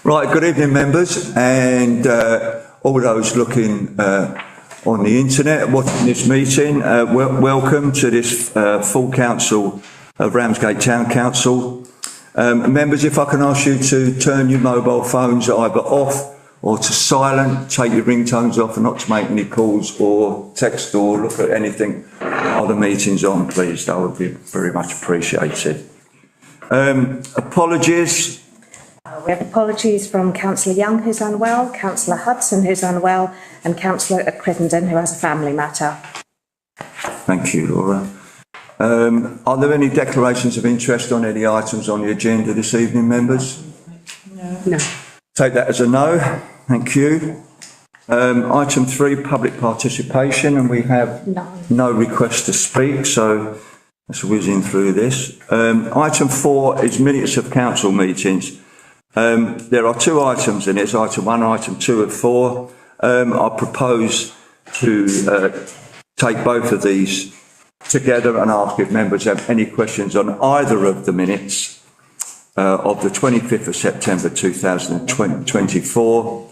Right, good evening members and all those looking on the internet watching this meeting. Welcome to this full council of Ramsgate Town Council. Members, if I can ask you to turn your mobile phones either off or to silent, take your ringtones off and not to make any calls or text or look at anything while the meeting's on, please. That would be very much appreciated. Apologies. We have apologies from Councillor Young, who's unwell, Councillor Hudson, who's unwell, and Councillor Crittenden, who has a family matter. Thank you, Laura. Are there any declarations of interest on any items on the agenda this evening, members? No. Take that as a no. Thank you. Item 3, public participation, and we have no request to speak, so let's whiz in through this. Item 4 is minutes of council meetings. There are 2 items in it, it's item 1, item 2 of 4. I propose to take both of these together and ask if members have any questions on either of the minutes of the 25th of September 2024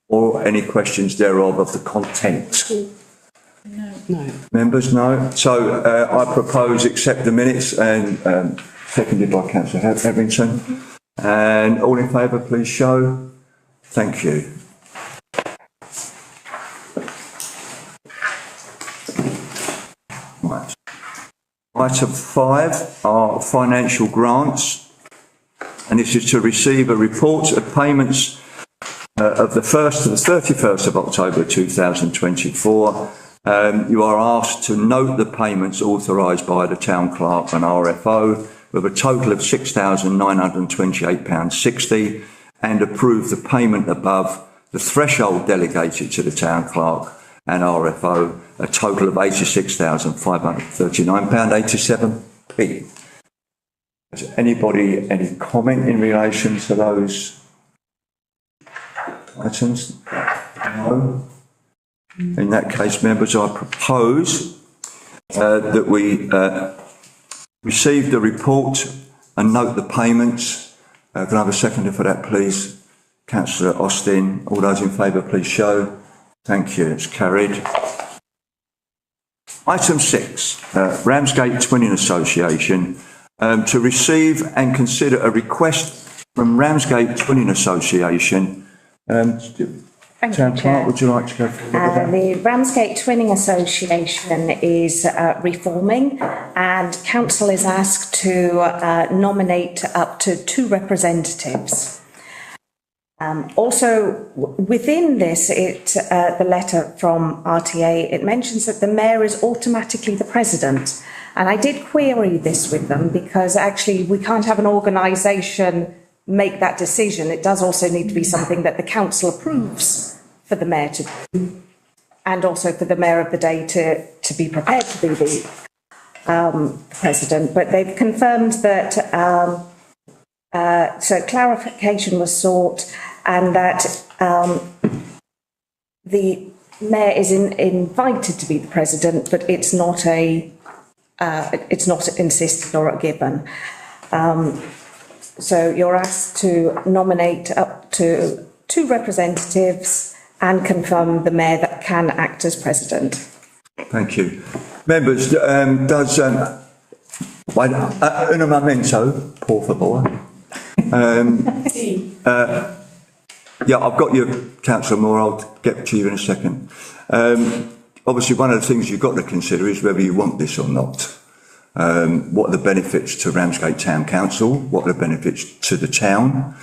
or any questions thereof of the content. No. Members, no. So I propose accept the minutes and seconded by Councillor Hetherington. And all in favour, please show. Thank you. Right. Item 5 are financial grants, and this is to receive a report of payments of the 1st to the 31st of October 2024. You are asked to note the payments authorised by the Town Clerk and RFO with a total of £6,928.60 and approve the payment above the threshold delegated to the Town Clerk and RFO, a total of £86,539.87. Has anybody any comment in relation to those items? No. In that case, members, I propose that we receive the report and note the payments. Can I have a seconder for that, please? Councillor Austin. All those in favour, please show. Thank you. It's carried. Item 6, Ramsgate Twinning Association, to receive and consider a request from Ramsgate Twinning Association. Thank Town you, Clerk, Chair. would you like to go through that? The Ramsgate Twinning Association is reforming, and Council is asked to nominate up to 2 representatives. Also, within this, the letter from RTA, it mentions that the Mayor is automatically the President. And I did query this with them because actually we can't have an organisation make that decision. It does also need to be something that the Council approves for the Mayor to do, and also for the Mayor of the day to be prepared to be the President. But they've confirmed that, so clarification was sought, and that the Mayor is invited to be the President, but it's not insisted or a given. So you're asked to nominate up to 2 representatives and confirm the Mayor that can act as President. Thank you. Members, does un momento, por favor. Yeah, I've got you, Councillor Moore. I'll get to you in a second. Obviously, one of the things you've got to consider is whether you want this or not. What are the benefits to Ramsgate Town Council? What are the benefits to the town?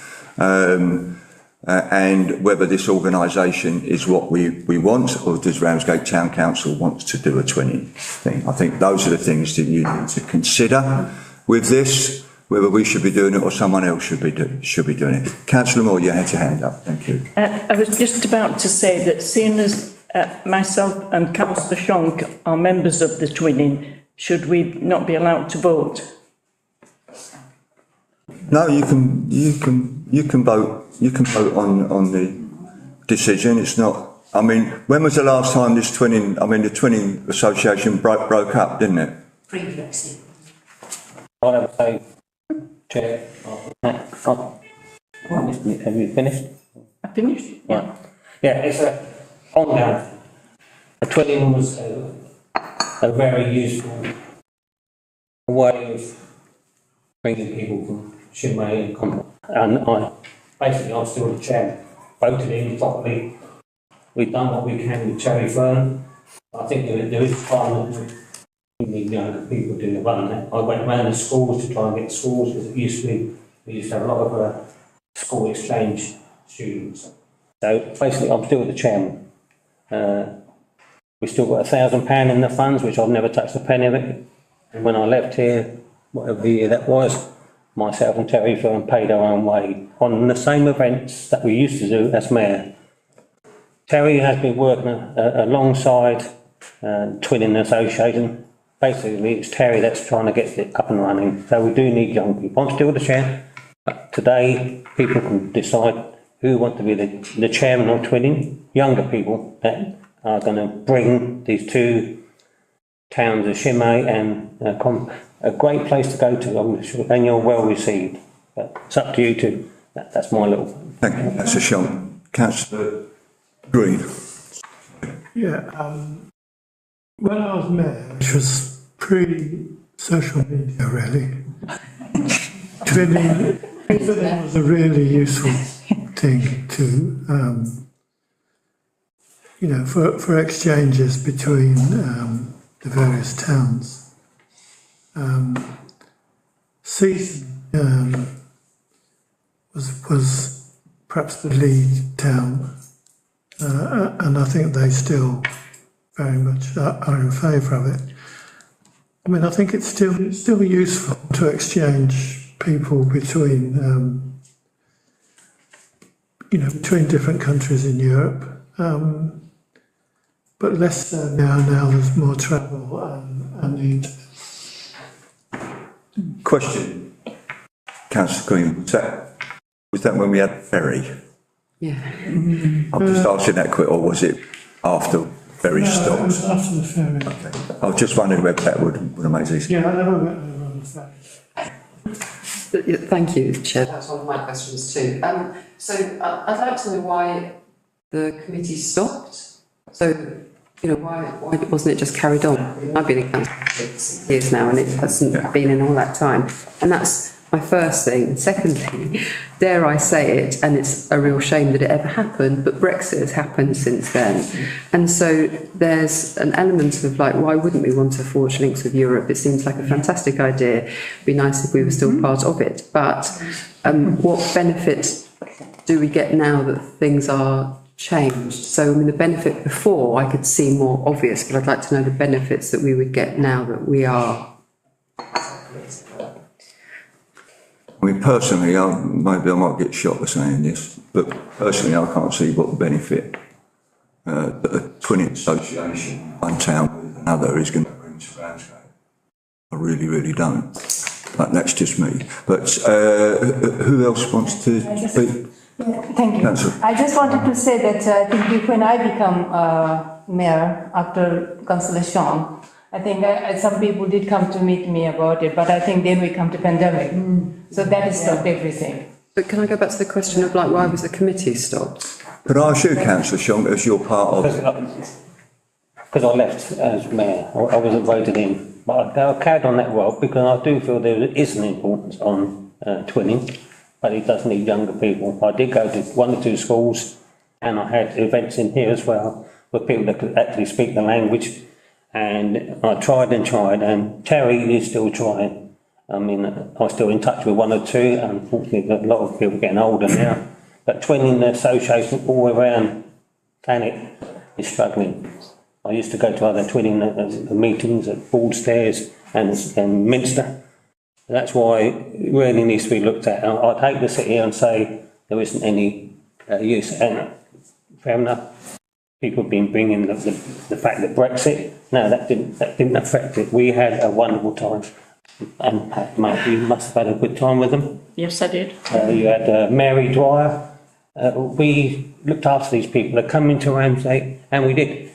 And whether this organisation is what we want, or does Ramsgate Town Council want to do a twinning thing? I think those are the things that you need to consider with this, whether we should be doing it or someone else should be doing it. Councillor Moore, you had your hand up. Thank you. I was just about to say that seeing as myself and Councillor Shonk are members of the twinning, should we not be allowed to vote? No, you can vote. You can vote on the decision. It's not. I mean, when was the last time this twinning? I mean, the twinning association broke up, didn't it? Pre-Brexit. Chair. Have you finished? I finished, yeah. Yeah, it's a ongoing. A twinning was a very useful way of bringing people from Shinway and Comp. And I'm still the chair, voted in properly. We've done what we can with Cherry Fern. I think there is a time that we need younger people to run that. I went around the schools to try and get schools, because it used to be, we used to have a lot of school exchange students. So basically I'm still the chairman. We've still got £1,000 in the funds, which I've never touched a penny of it. And when I left here, whatever year that was, myself and Terry Fern paid our own way on the same events that we used to do as mayor. Terry has been working alongside Twinning Association. Basically, it's Terry that's trying to get it up and running. So we do need young people. I'm still the chair, but today people can decide who want to be the chairman of Twinning. Younger people that are going to bring these two towns of Shimay and a great place to go to, I'm sure, and you're well received. But it's up to you two. That's my little. Thank you, Councillor Shong. Councillor Green. Yeah, when I was mayor, which was pre-social media really, twinning was a really useful thing to, for exchanges between the various towns. Seaton was perhaps the lead town, and I think they still very much are in favour of it. I mean, I think it's still useful to exchange people between, between different countries in Europe, but less so now there's more travel and the internet. Question, Councillor Green, was that when we had ferry? Yeah. I'm just asking that quick, or was it after ferry It stopped? was after the ferry. Okay. I was just wondering whether that would have made it easier. Yeah, I never went over on the ferry. Thank you, Chair. That's one of my questions too. So I'd like to know why the committee stopped. So, why wasn't it just carried on? I've been in council for 6 years now and it hasn't been in all that time. And that's my first thing. Secondly, dare I say it, and it's a real shame that it ever happened, but Brexit has happened since then. And so there's an element of like, why wouldn't we want to forge links with Europe? It seems like a fantastic idea. It'd be nice if we were still part of it. But what benefit do we get now that things are changed? So, I mean, the benefit before I could see more obvious, but I'd like to know the benefits that we would get now that we are. I mean, personally, maybe I might get shot for saying this, but personally, I can't see what the benefit that a twinning association, one town with another, is going to bring to Ramsgate. I really, really don't. But that's just me. But who else wants to speak? Yeah, thank you. Councillor. I just wanted to say that I think when I become mayor after Councillor Sean, I think some people did come to meet me about it, but I think then we come to pandemic. So that has stopped everything. But can I go back to the question of like, why was the committee stopped? Could I ask you, Councillor Shong, as you're part of it? Because I left as mayor, I wasn't voted in. But I carried on that role because I do feel there is an importance on twinning, but it does need younger people. I did go to 1 or 2 schools and I had events in here as well with people that could actually speak the language. And I tried, and Terry is still trying. I mean, I'm still in touch with 1 or 2. Unfortunately, a lot of people are getting older now. But twinning the association all around Planet is struggling. I used to go to other twinning meetings at Broadstairs and Minster. That's why it really needs to be looked at. I'd hate to sit here and say there isn't any use. And fair enough. People have been bringing the fact that Brexit, no, that didn't affect it. We had a wonderful time. And Pat, mate, you must have had a good time with them. Yes, I did. You had Mary Dwyer. We looked after these people that come into Ramsgate, and we did.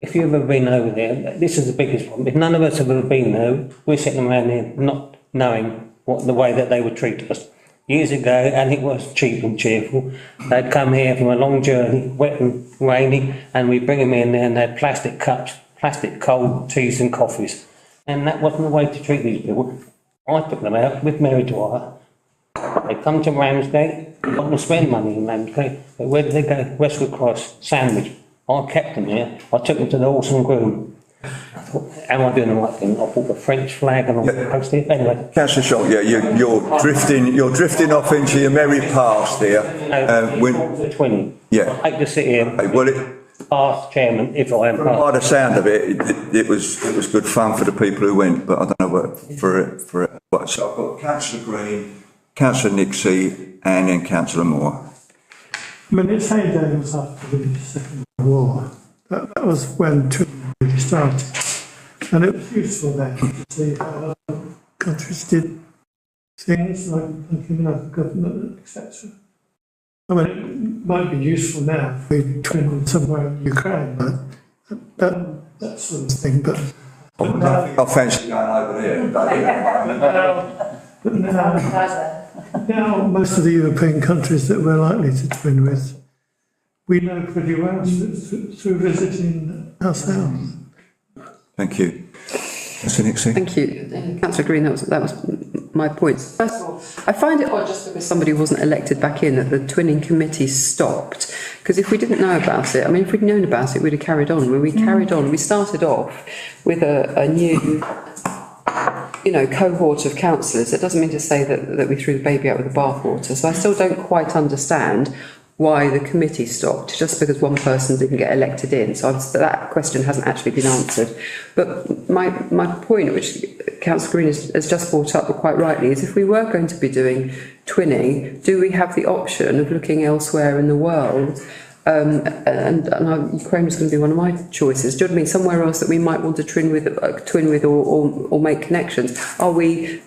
If you've ever been over there, this is the biggest problem. If none of us have ever been there, we're sitting around here not knowing what the way that they would treat us. years ago, and it was cheap and cheerful. They'd come here from a long journey, wet and rainy, and we'd bring them in there and they had plastic cups, plastic cold teas and coffees. And that wasn't the way to treat these people. I took them out with Mary Dwyer. They come to Ramsgate, I'm not going to spend money in Ramsgate, but where did they go? Westwood Cross, Sandwich. I kept them here. I took them to the Horse and Groom. I thought, am I doing the right thing? I bought the French flag and all the post it. Anyway. Councillor Shonk, yeah, you're drifting off into your merry past here. The twinning. Yeah. I hate to sit here. Okay, well, Past chairman, if I am past. by the sound of it, it was good fun for the people who went, but I don't know what for it. But so I've got Councillor Green, Councillor Nixey, and then Councillor Moore. I mean, its heyday was after the Second World War. That was when twinning really started. And it was useful then to see how other countries did things like giving up a government, etc. I mean, it might be useful now if we twin somewhere in Ukraine, but that sort of thing. But I fancy going over there. But now most of the European countries that we're likely to twin with, we know pretty well through visiting ourselves. Thank you. Councillor Nixey. Thank you. Councillor Green, that was my point. First of all, I find it odd just because somebody wasn't elected back in that the twinning committee stopped. Because if we didn't know about it, I mean, if we'd known about it, we'd have carried on. When we carried on, we started off with a new, cohort of councillors. It doesn't mean to say that we threw the baby out with the bathwater. So I still don't quite understand why the committee stopped, just because one person didn't get elected in. So that question hasn't actually been answered. But my point, which Councillor Green has just brought up quite rightly, is if we were going to be doing twinning, do we have the option of looking elsewhere in the world? And Ukraine was going to be one of my choices. Do you know what I mean? Somewhere else that we might want to twin with or make connections. Are we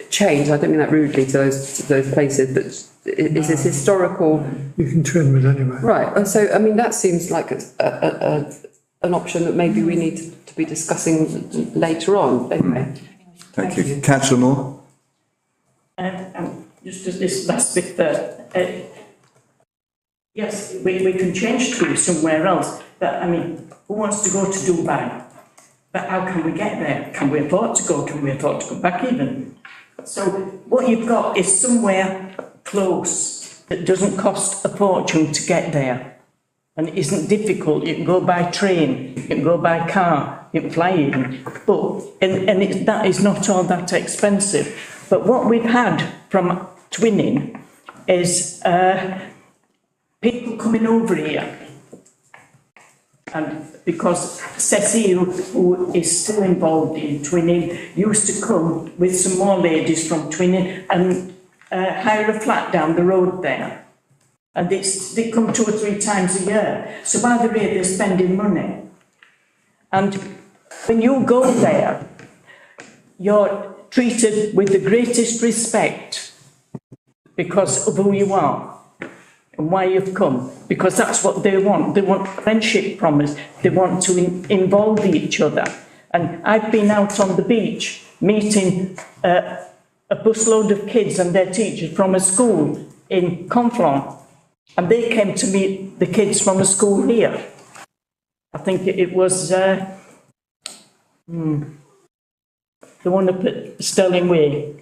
changed? I don't mean that rudely to those places, but is this historical? You can twin with anywhere. Right. So I mean that seems like an option that maybe we need to be discussing later on. Anyway. Thank you. Councillor Moore. Just this last bit there. Yes, we can change to somewhere else, but I mean, who wants to go to Dubai? But how can we get there? Can we afford to go? Can we afford to come back even? So what you've got is somewhere close that doesn't cost a fortune to get there and it isn't difficult. You can go by train, you can go by car, you can fly in, but that is not all that expensive. But what we've had from twinning is people coming over here, and because Cecile, who is still involved in twinning, used to come with some more ladies from twinning and hire a flat down the road there. And they come 2 or 3 times a year. So by the way, they're spending money. And when you go there, you're treated with the greatest respect because of who you are and why you've come. Because that's what they want. They want friendship from us. They want to involve each other. And I've been out on the beach meeting a busload of kids and their teachers from a school in Conflans, and they came to meet the kids from a school here. I think it was the one up at Stirling Way.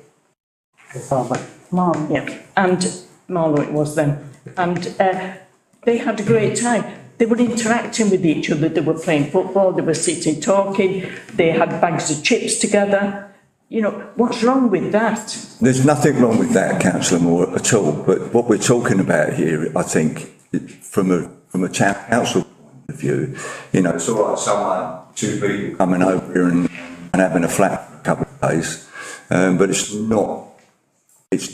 Mom. Yeah, and Marlow it was then. And they had a great time. They were interacting with each other. They were playing football. They were sitting talking. They had bags of chips together. You know, what's wrong with that? There's nothing wrong with that, Councillor Moore, at all. But what we're talking about here, I think, from a council point of view, you know, it's all right, 2 people coming over here and having a flat for a couple of days, but it's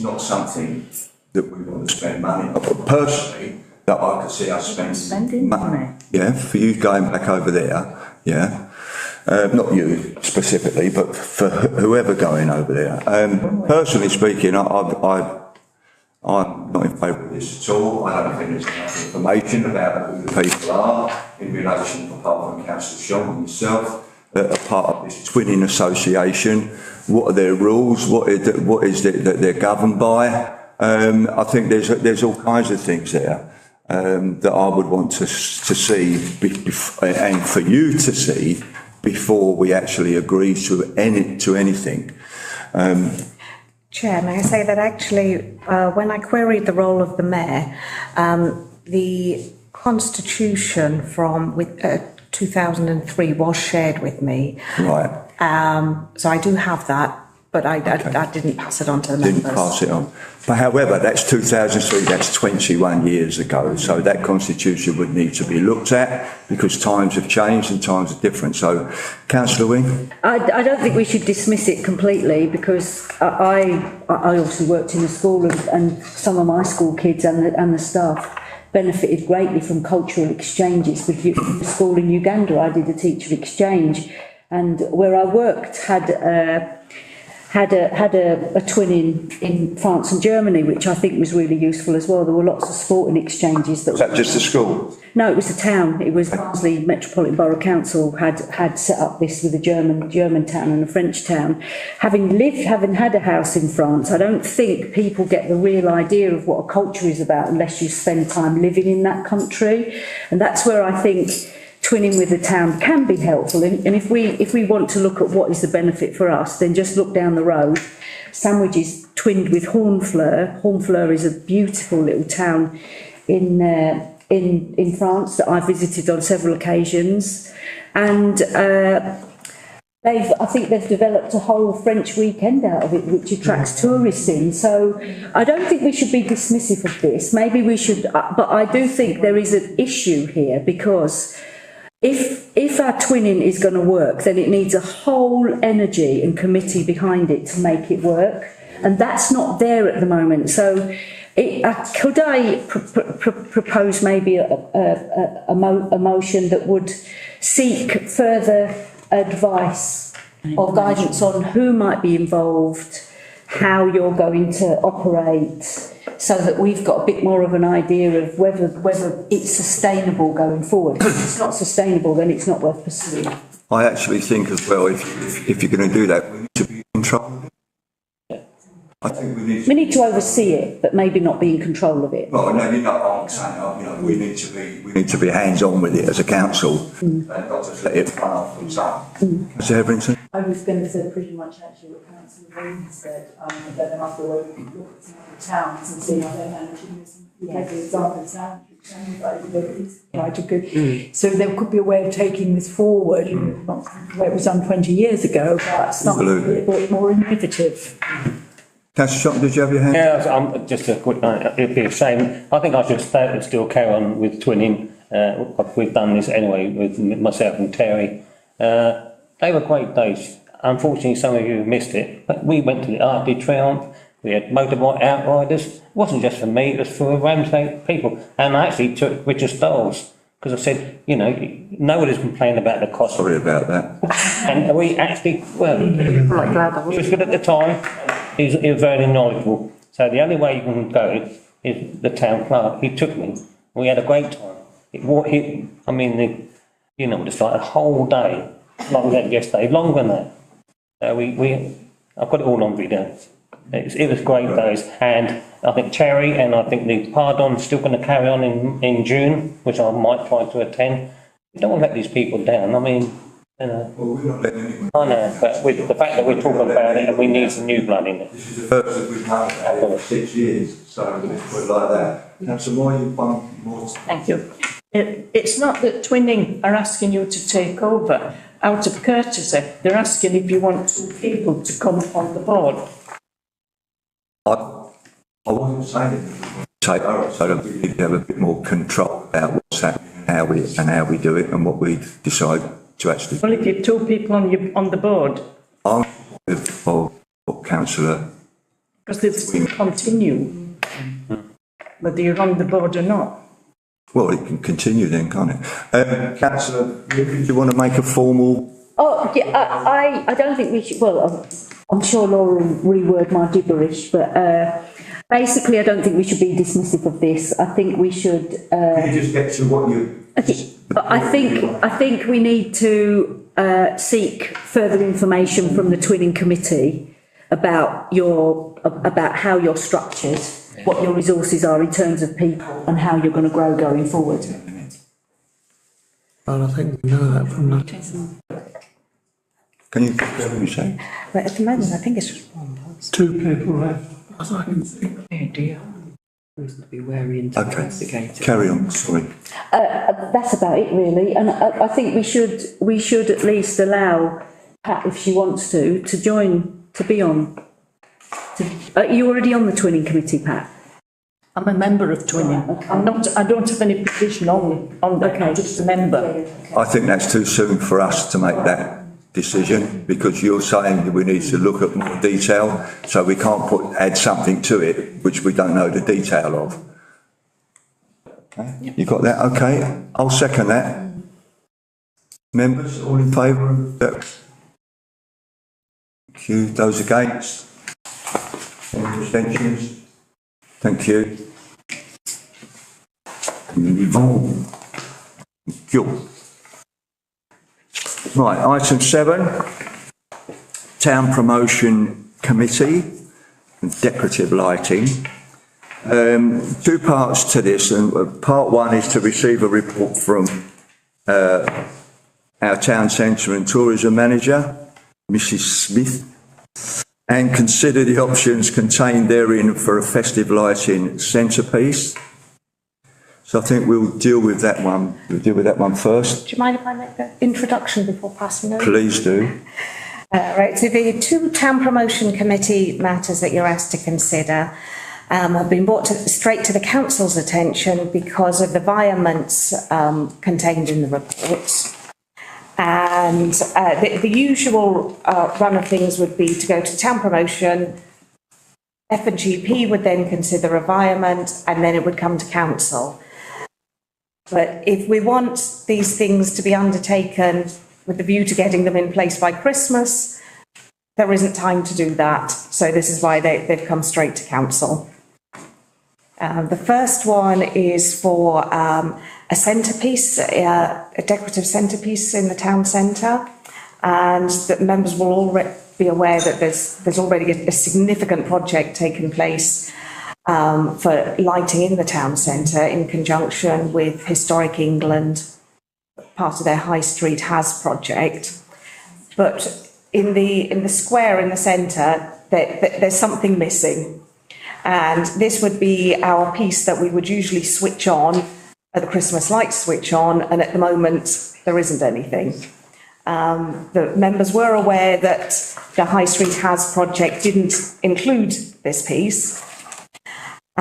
not something that we want to spend money on. But personally, that I could see us spending money. Yeah, for you going back over there, yeah. Not you specifically, but for whoever going over there. Personally speaking, I'm not in favour of this at all. I don't think there's enough information about who the people are in relation, apart from Councillor Shonk and yourself. that are part of this twinning association? What are their rules? What is it that they're governed by? I think there's all kinds of things there that I would want to see and for you to see before we actually agree to anything. Chair, may I say that actually, when I queried the role of the mayor, the constitution from 2003 was shared with me. Right. So I do have that, but I didn't pass it on to the members. Didn't pass it on. But however, that's 2003, that's 21 years ago. So that constitution would need to be looked at because times have changed and times are different. So, Councillor Wing? I don't think we should dismiss it completely because I obviously worked in a school and some of my school kids and the staff benefited greatly from cultural exchanges. With the school in Uganda, I did a teacher exchange, and where I worked had a twin in France and Germany, which I think was really useful as well. There were lots of sporting exchanges. Was that just a school? No, it was a town. It was Barnsley Metropolitan Borough Council had set up this with a German town and a French town. Having had a house in France, I don't think people get the real idea of what a culture is about unless you spend time living in that country. And that's where I think twinning with the town can be helpful. And if we want to look at what is the benefit for us, then just look down the road. Sandwich is twinned with Hornfleur. Hornfleur is a beautiful little town in France that I visited on several occasions, and I think they've developed a whole French weekend out of it, which attracts tourists in. So I don't think we should be dismissive of this. Maybe we should, but I do think there is an issue here because if our twinning is going to work, then it needs a whole energy and committee behind it to make it work, and that's not there at the moment. So could I propose maybe a motion that would seek further advice or guidance on who might be involved, how you're going to operate, so that we've got a bit more of an idea of whether it's sustainable going forward. If it's not sustainable, then it's not worth pursuing. I actually think as well, if you're going to do that, we need to be in control. I think we need to oversee it, but maybe not be in control of it. Well, no, you're not. I'm saying, we need to be hands-on with it as a council, and not just let it run off and so. Councillor Hetherington? I was going to say pretty much actually what Councillor Wayne said, that there must be a way to look at some other towns and see how they're managing this. You take the example of quite a good. So there could be a way of taking this forward, not the way it was done 20 years ago, but something a bit more innovative. Councillor Shotton, did you have your hand? Yeah, just a quick note. It'd be a shame. I think I should still carry on with twinning. We've done this anyway with myself and Terry. They were great days. Unfortunately, some of you missed it, but we went to the Arc de Triomphe. We had motorbike outriders. It wasn't just for me, it was for Ramsgate people. And I actually took Richard Stoles because I said, nobody's complaining about the cost. Sorry about that. And we actually, he was good at the time. He was very knowledgeable. So the only way you can go is the town clerk. He took me. We had a great time. What it's like a whole day, like we had yesterday, longer than that. I've got it all on video. It was great days, and I think Terry and I think the Pardon's still going to carry on in June, which I might try to attend. We don't want to let these people down. Well, we're not letting anyone. I know, but with the fact that we're talking about it and we need some new blood in it. This is the first that we've known about it for 6 years, so let's put it like that. Councillor Moore, you've one more. Thank you. It's not that twinning are asking you to take over. Out of courtesy, they're asking if you want two people to come on the board. I wasn't saying take over, so that we need to have a bit more control about what's happening and how we do it and what we decide to actually. Well, if you've two people on the board. I'm of Councillor. Because this will continue, whether you're on the board or not. Well, it can continue then, can't it? Councillor, do you want to make a formal? Oh, yeah, I don't think we should, well, I'm sure Laura will reword my gibberish, but basically I don't think we should be dismissive of this. I think we should... Can you just get to what you... But I think we need to seek further information from the Twinning Committee about how you're structured, what your resources are in terms of people and how you're going to grow going forward. Well, I think we know that from the. Can you confirm what you say? But at the moment, I think it's just one person. 2 people left, as I can see. Oh dear. To be wary and to Okay, investigate. carry on, sorry. That's about it really, and I think we should at least allow Pat, if she wants to join, to be on. Are you already on the Twinning Committee, Pat? I'm a member of Twinning. Okay. I don't have any position on that, Okay. I'm just a member. I think that's too soon for us to make that decision, because you're saying that we need to look at more detail, so we can't add something to it which we don't know the detail of. Okay, you got that? Okay, I'll second that. Members, all in favour of that? Thank you. Those against? Any abstentions? Thank you. Move on. Thank you. Right, item 7, Town Promotion Committee, Decorative Lighting. 2 parts to this, and part 1 is to receive a report from our Town Centre and Tourism Manager, Mrs Smith, and consider the options contained therein for a festive lighting centrepiece. So I think we'll deal with that one. We'll deal with that one first. Do you mind if I make the introduction before passing over? Please do. Right, so the 2 Town Promotion Committee matters that you're asked to consider have been brought straight to the Council's attention because of the environments contained in the report. And the usual run of things would be to go to Town Promotion, F&GP would then consider environment, and then it would come to Council. But if we want these things to be undertaken with the view to getting them in place by Christmas, there isn't time to do that. So this is why they've come straight to Council. The first one is for a centrepiece, a decorative centrepiece in the town centre. And that members will already be aware that there's already a significant project taking place for lighting in the town centre in conjunction with Historic England, part of their High Street Has project. But in the square in the centre, there's something missing. And this would be our piece that we would usually switch on at the Christmas lights switch on, and at the moment there isn't anything. The members were aware that the High Street Has project didn't include this piece.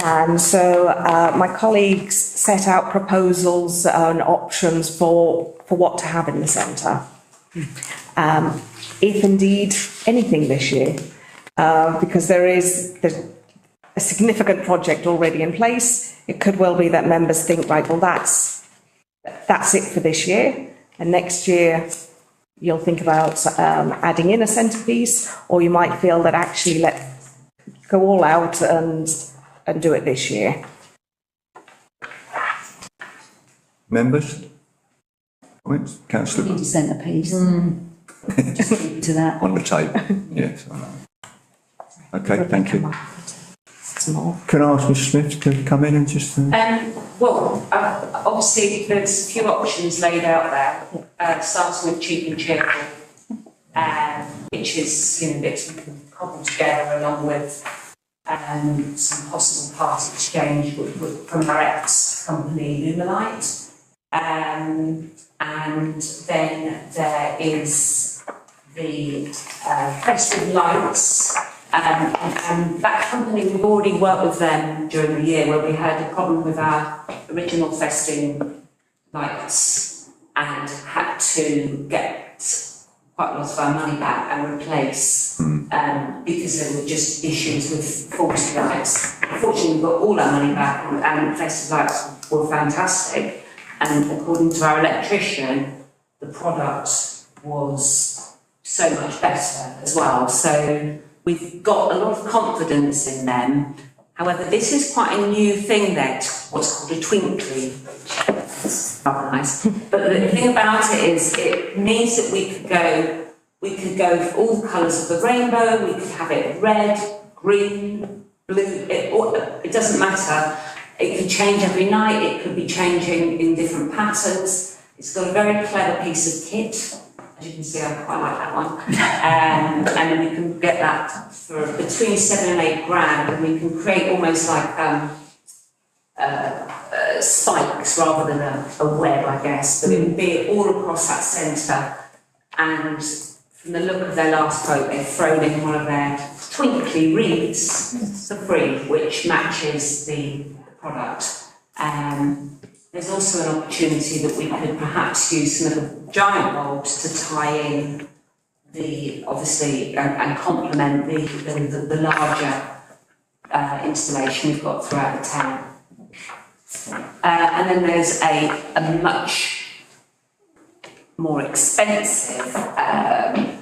And so my colleagues set out proposals and options for what to have in the centre. If indeed anything this year, because there's a significant project already in place. It could well be that members think, right, well, that's it for this year. And next year, you'll think about adding in a centrepiece, or you might feel that actually let's go all out and do it this year. Members? Comments? Councillor? Need a centrepiece. Just keep it to that. On the table, yes, I know. Okay, thank you. More. Can I ask Ms Smith to come in and just... Obviously there's a few options laid out there, starting with cheap and cheerful, which is, bits we can cobble together along with some possible part exchange from our ex-company Lumelite. And then there is the Festive lights. And that company, we've already worked with them during the year where we had a problem with our original festing lights and had to get quite a lot of our money back and replace because there were just issues with faulty lights. Fortunately, we got all our money back and festive lights were fantastic. And according to our electrician, the product was so much better as well. So we've got a lot of confidence in them. However, this is quite a new thing that what's called a twinkly rather nice. But the thing about it is, it means that we could go for all the colours of the rainbow. We could have it red, green, blue. It doesn't matter. It can change every night. It could be changing in different patterns. It's got a very clever piece of kit. As you can see, I quite like that one. And then we can get that for between 7 and 8 grand, and we can create almost like spikes rather than a web, I guess. But it would be all across that centre. And from the look of their last quote, they've thrown in one of their twinkly wreaths for free, which matches the product. There's also an opportunity that we could perhaps use some of the giant bulbs to tie in the, obviously, and complement the larger installation we've got throughout the town. And then there's a much more expensive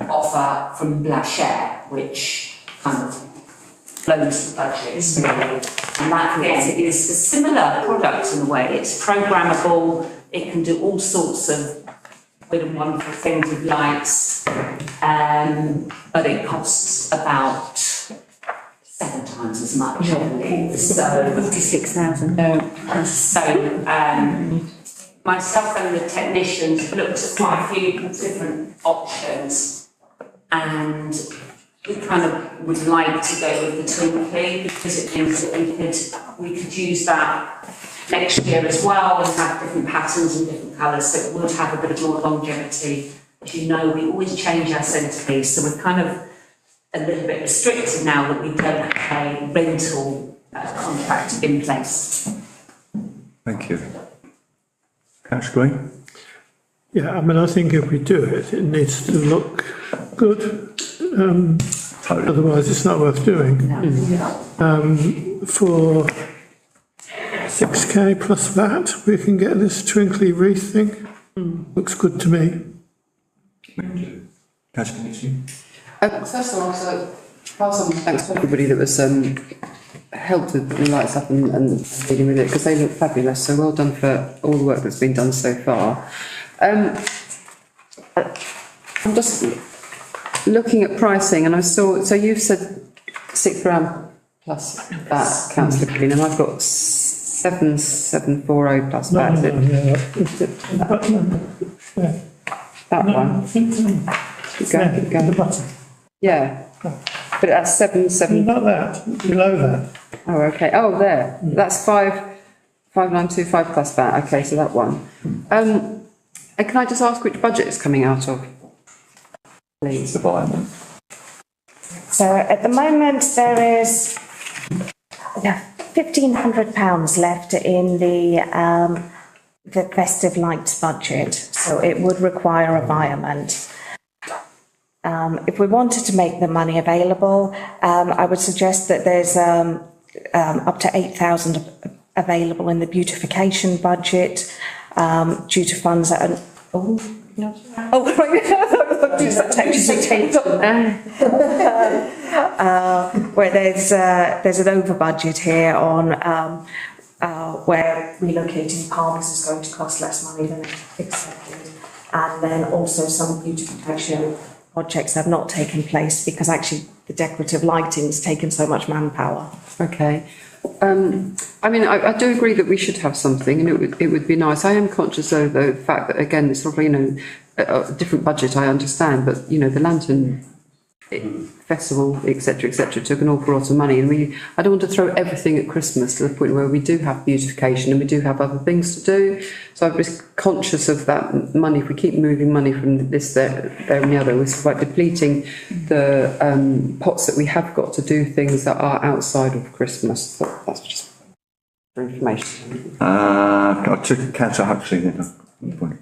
offer from Blacher, which kind of blows the budgets really. And that again is a similar product in a way. It's programmable, it can do all sorts of weird and wonderful things with lights, but it costs about 7 times as much, I believe. So 56,000. So myself and the technicians looked at quite a few different options, and we kind of would like to go with the twinkly because it means that we could use that next year as well and have different patterns and different colours, so it would have a bit more longevity. As you know, we always change our centrepiece, so we're kind of a little bit restricted now that we don't have a rental contract in place. Thank you. Councillor Green? Yeah, I mean, I think if we do it, it needs to look good. Totally. Otherwise, it's not worth doing. For 6k plus that, we can get this twinkly wreath thing. Looks good to me. Thank you. Councillor Nixey? First of all, so pass on thanks to everybody that was helped with the lights up and dealing with it, because they look fabulous. So well done for all the work that's been done so far. I'm just looking at pricing, and I saw, so you've said £6 plus that, Councillor Green, and I've got 7740 plus that. That one. Keep going. Yeah. But that's 7. Not that, below that. Oh, okay. Oh, there. That's 5925 plus that. Okay, so that one. And can I just ask which budget it's coming out of? Please. Environment. So at the moment there is £1,500 left in the Festive lights budget, so it would require environment. If we wanted to make the money available, I would suggest that there's up to 8,000 available in the beautification budget due to funds that are. Where there's an over budget here on where relocating palms is going to cost less money than expected, and then also some beautification projects have not taken place because actually the decorative lighting has taken so much manpower. Okay. I mean, I do agree that we should have something, and it would be nice. I am conscious of the fact that, again, it's sort of, a different budget, I understand, but, the lantern festival, etc., took an awful lot of money, and I don't want to throw everything at Christmas to the point where we do have beautification and we do have other things to do. So I'm just conscious of that money. If we keep moving money from this, there and the other, we're sort of like depleting the pots that we have got to do things that are outside of Christmas. So that's just for information. I took Councillor Huxley then. I'm going to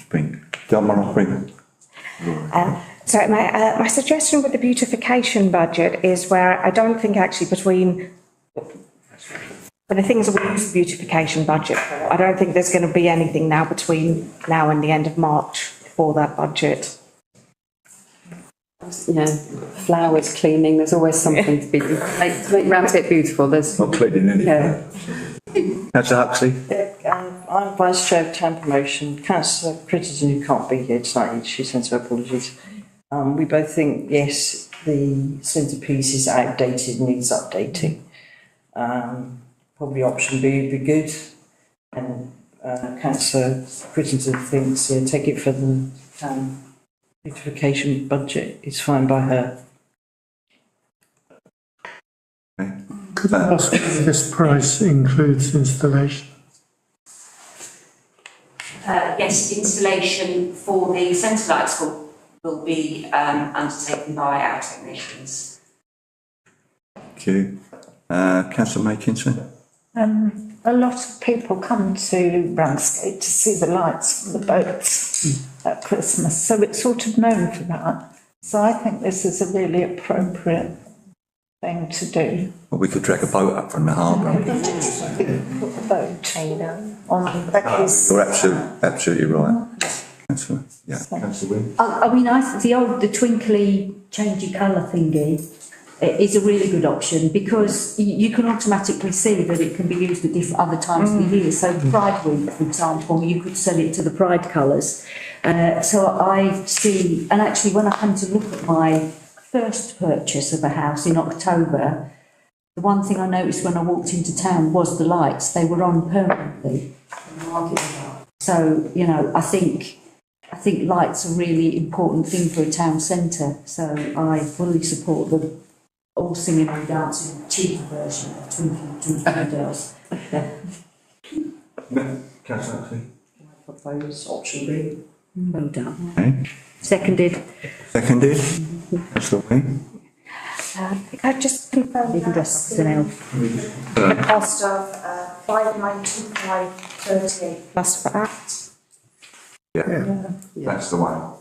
bring. Don't want to bring. So my suggestion with the beautification budget is where I don't think actually for the things that we use the beautification budget for, I don't think there's going to be anything now between now and the end of March for that budget. Flowers, cleaning, there's always something to make Ramsgate beautiful. There's not cleaning anything. Yeah. Councillor Huxley? I'm Vice Chair of Town Promotion. Councillor Crittenden, who can't be here tonight, she sends her apologies. We both think, yes, the centrepiece is outdated, needs updating. Probably option B would be good. And Councillor Crittenden thinks, yeah, take it for the beautification budget. It's fine by her. Could I ask if this price includes installation? Yes, installation for the centre lights will be undertaken by our technicians. Thank you. Councillor Makinson? A lot of people come to Ramsgate to see the lights from the boats at Christmas, so it's sort of known for that. So I think this is a really appropriate thing to do. Well, we could drag a boat up from the harbour. Put the boat on the Becky's. You're absolutely right. Councillor, yeah. Councillor Wynne? I mean, the twinkly, changey colour thingy is a really good option because you can automatically see that it can be used at different other times of the year. So Pride Week, for example, you could sell it to the Pride colours. So I see, and actually when I come to look at my first purchase of a house in October, the one thing I noticed when I walked into town was the lights. They were on permanently. So, you know, I think lights are a really important thing for a town centre. So I fully support the all singing and dancing cheaper version of Twinkly Bells. Councillor Nixey? Propose option B. Well done. Okay. Seconded. Seconded. Councillor Wynne? I just confirm Even dressed as an elf. the cost of 5,925.38 plus VAT. Yeah, that's the one.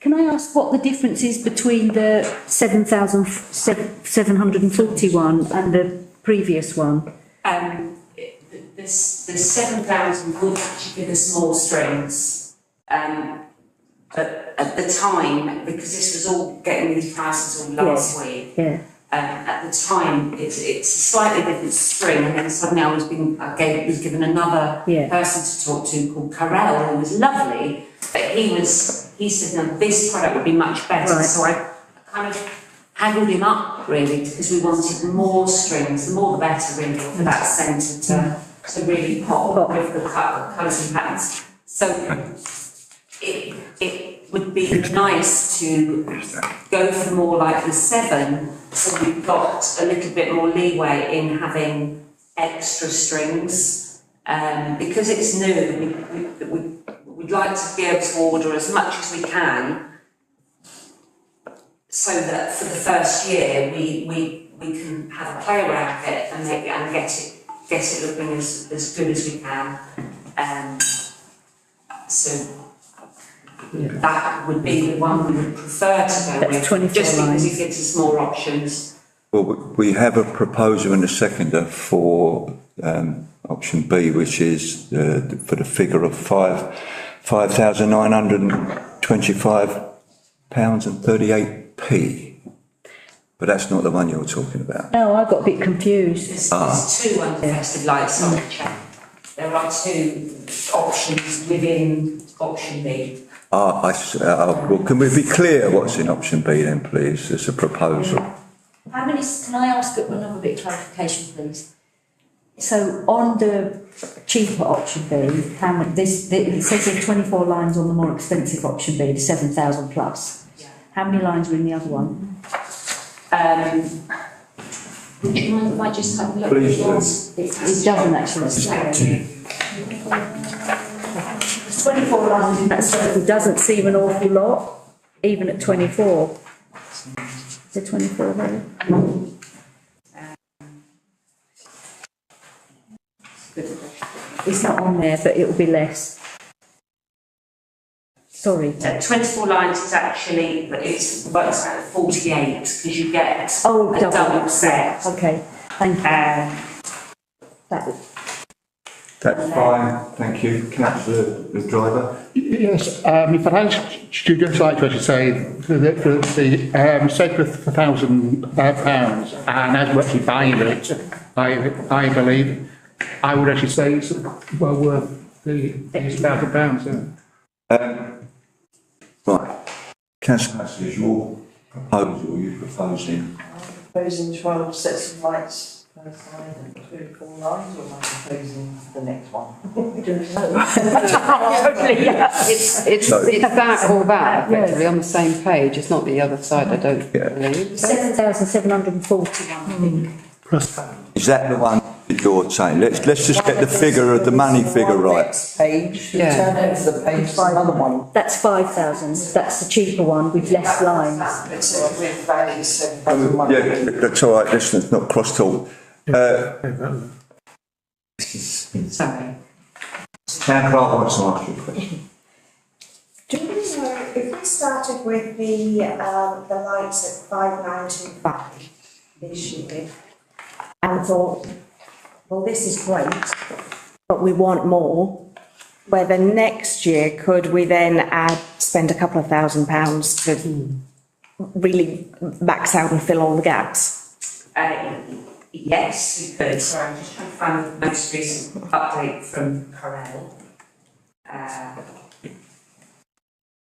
Can I ask what the difference is between the 7,741 and the previous one? The 7,000 would actually be the small strings. But at the time, because this was all getting these prices all last week, at the time it's a slightly different string, and then suddenly I was given another person to talk to called Carell, who was lovely, but he said, no, this product would be much better. Right. So I kind of haggled him up really because we wanted more strings, the more the better really for that centre to really pop with the colours and patterns. So it would be nice to go for more like the 7, so we've got a little bit more leeway in having extra strings. Because it's new, we'd like to be able to order as much as we can, so that for the first year we can have a play around with it and get it looking as good as we can. So that would be the one we would prefer to go with, just because it gives us more options. Well, we have a proposal in the seconder for option B, which is for the figure of £5,925.38. But that's not the one you're talking about. No, I got a bit confused. There's 2 unfested lights on the check. There are 2 options within option B. Well, can we be clear what's in option B then, please? It's a proposal. How many? Can I ask another bit of clarification, please? So on the cheaper option B, how many? It says there's 24 lines on the more expensive option B, the 7,000 plus. Yeah. How many lines are in the other one? Would you mind if I just have a look? Please do. It doesn't actually say. 24 lines in that circle doesn't seem an awful lot, even at 24. Is there 24 there? It's not on there, but it will be less. Sorry. 24 lines is actually, it works out at 48, because you get a double set. Okay, thank you. That's fine, thank you. Councillor, the driver? Yes, if I'd just like to actually say, for the sake of £1,000, and as we're actually buying it, I believe, I would actually say it's well worth £30,000, Right. Councillor, is your proposal, you're proposing? Proposing 12 sets of lights per side and 24 lines, or am I proposing the next one? It's that or that, effectively, on the same page, it's not the other side, I don't believe. 7,741, I think. Plus that. Is that the one that you're saying? Let's just get the figure of the money figure right. Next page, you Yeah. turn over the page, there's another one. That's 5,000, that's the cheaper one with less lines. It's with values 7,000. Yeah, that's all right, let's not cross talk. Sorry. Town clerk wants to ask you a question. Do you know, if we started with the lights at 5,925 this year and thought, well, this is great, but we want more, whether next year could we then spend a couple of £1,000 to really max out and fill all the gaps? Yes, we could. Sorry, I'm just trying to find the most recent update from Corel.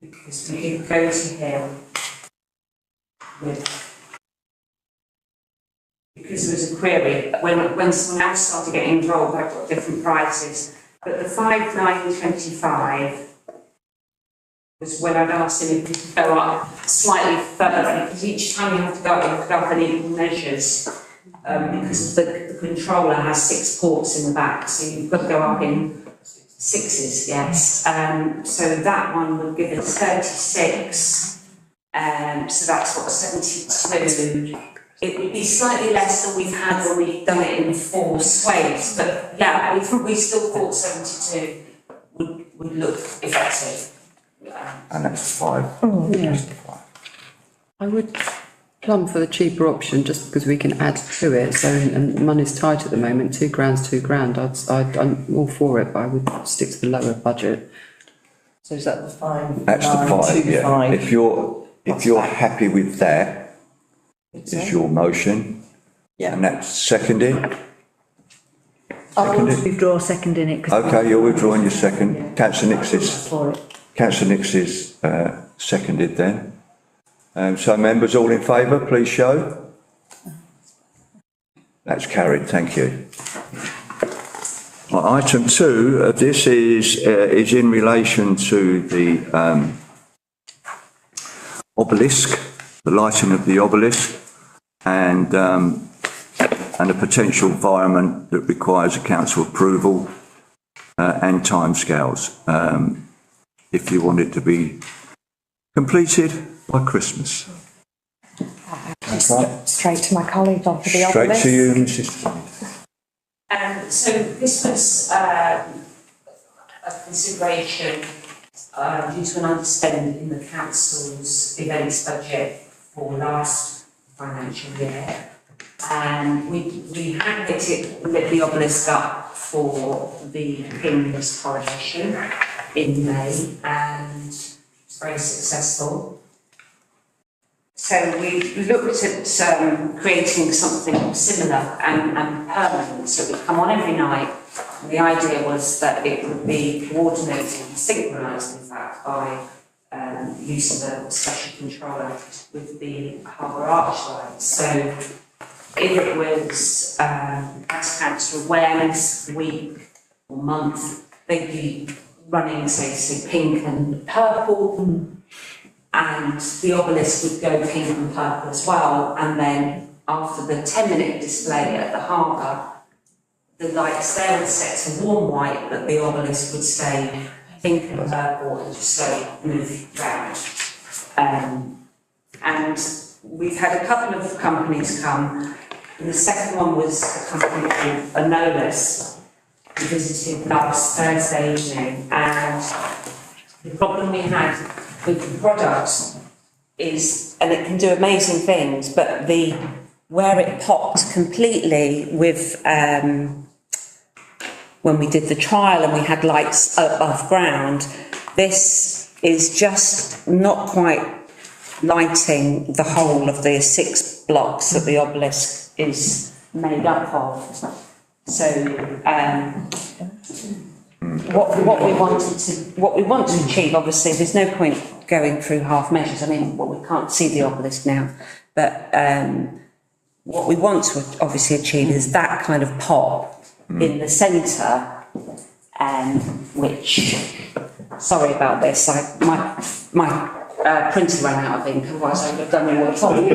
Because we did go to him with, because there was a query, when someone else started getting involved, I've got different prices. But the 5,925 was when I'd asked him if we could go up slightly further, because each time you have to go up, you have to go up in equal measures. Because the controller has 6 ports in the back, so you've got to go up in 6s, yes. So that one would give us 36, so that's what, 72. It would be slightly less than we've had when we've done it in 4 swathes, but yeah, we still thought 72 would look effective. And that's 5. I would plumb for the cheaper option just because we can add to it. So, and money's tight at the moment. £2,000's £2,000. I'm all for it, but I would stick to the lower budget. So is that the 5? That's the 5, yeah. If you're happy with that, is your motion. Yeah. And that's seconded? I want to withdraw seconding it. Okay, you're withdrawing your second. Councillor Nixey's. For it. Councillor Nixey's seconded then. So members all in favour, please show. That's carried, thank you. Right, item 2 of this is in relation to the obelisk, the lighting of the obelisk, and a potential environment that requires a council approval and timescales. If you want it to be completed by Christmas. Straight to my colleague on for the Straight obelisk. to you, Mrs. Smith. So this was a consideration due to an underspend in the council's events budget for last financial year. And we had lit the obelisk up for the King's coronation in May, and it's very successful. So we looked at creating something similar and permanent, so it would come on every night. And the idea was that it would be coordinated and synchronised, in fact, by use of a special controller with the harbour arch lights. So if it was as Council Awareness Week or month, they'd be running, say pink and purple, and the obelisk would go pink and purple as well. And then after the 10-minute display at the harbour, the lights there would set to warm white, but the obelisk would stay pink and purple and just slowly move around. And we've had a couple of companies come. And the second one was a company called Obelisk, who visited last Thursday evening, and the problem we had with the product is, and it can do amazing things, but where it popped completely with when we did the trial and we had lights above ground, this is just not quite lighting the whole of the 6 blocks that the obelisk is made up of. So what we want to achieve, obviously, there's no point going through half measures. I mean, well, we can't see the obelisk now, but what we want to obviously achieve is that kind of pop in the centre, which, sorry about this, my printer ran out of ink, otherwise I would have done all the time.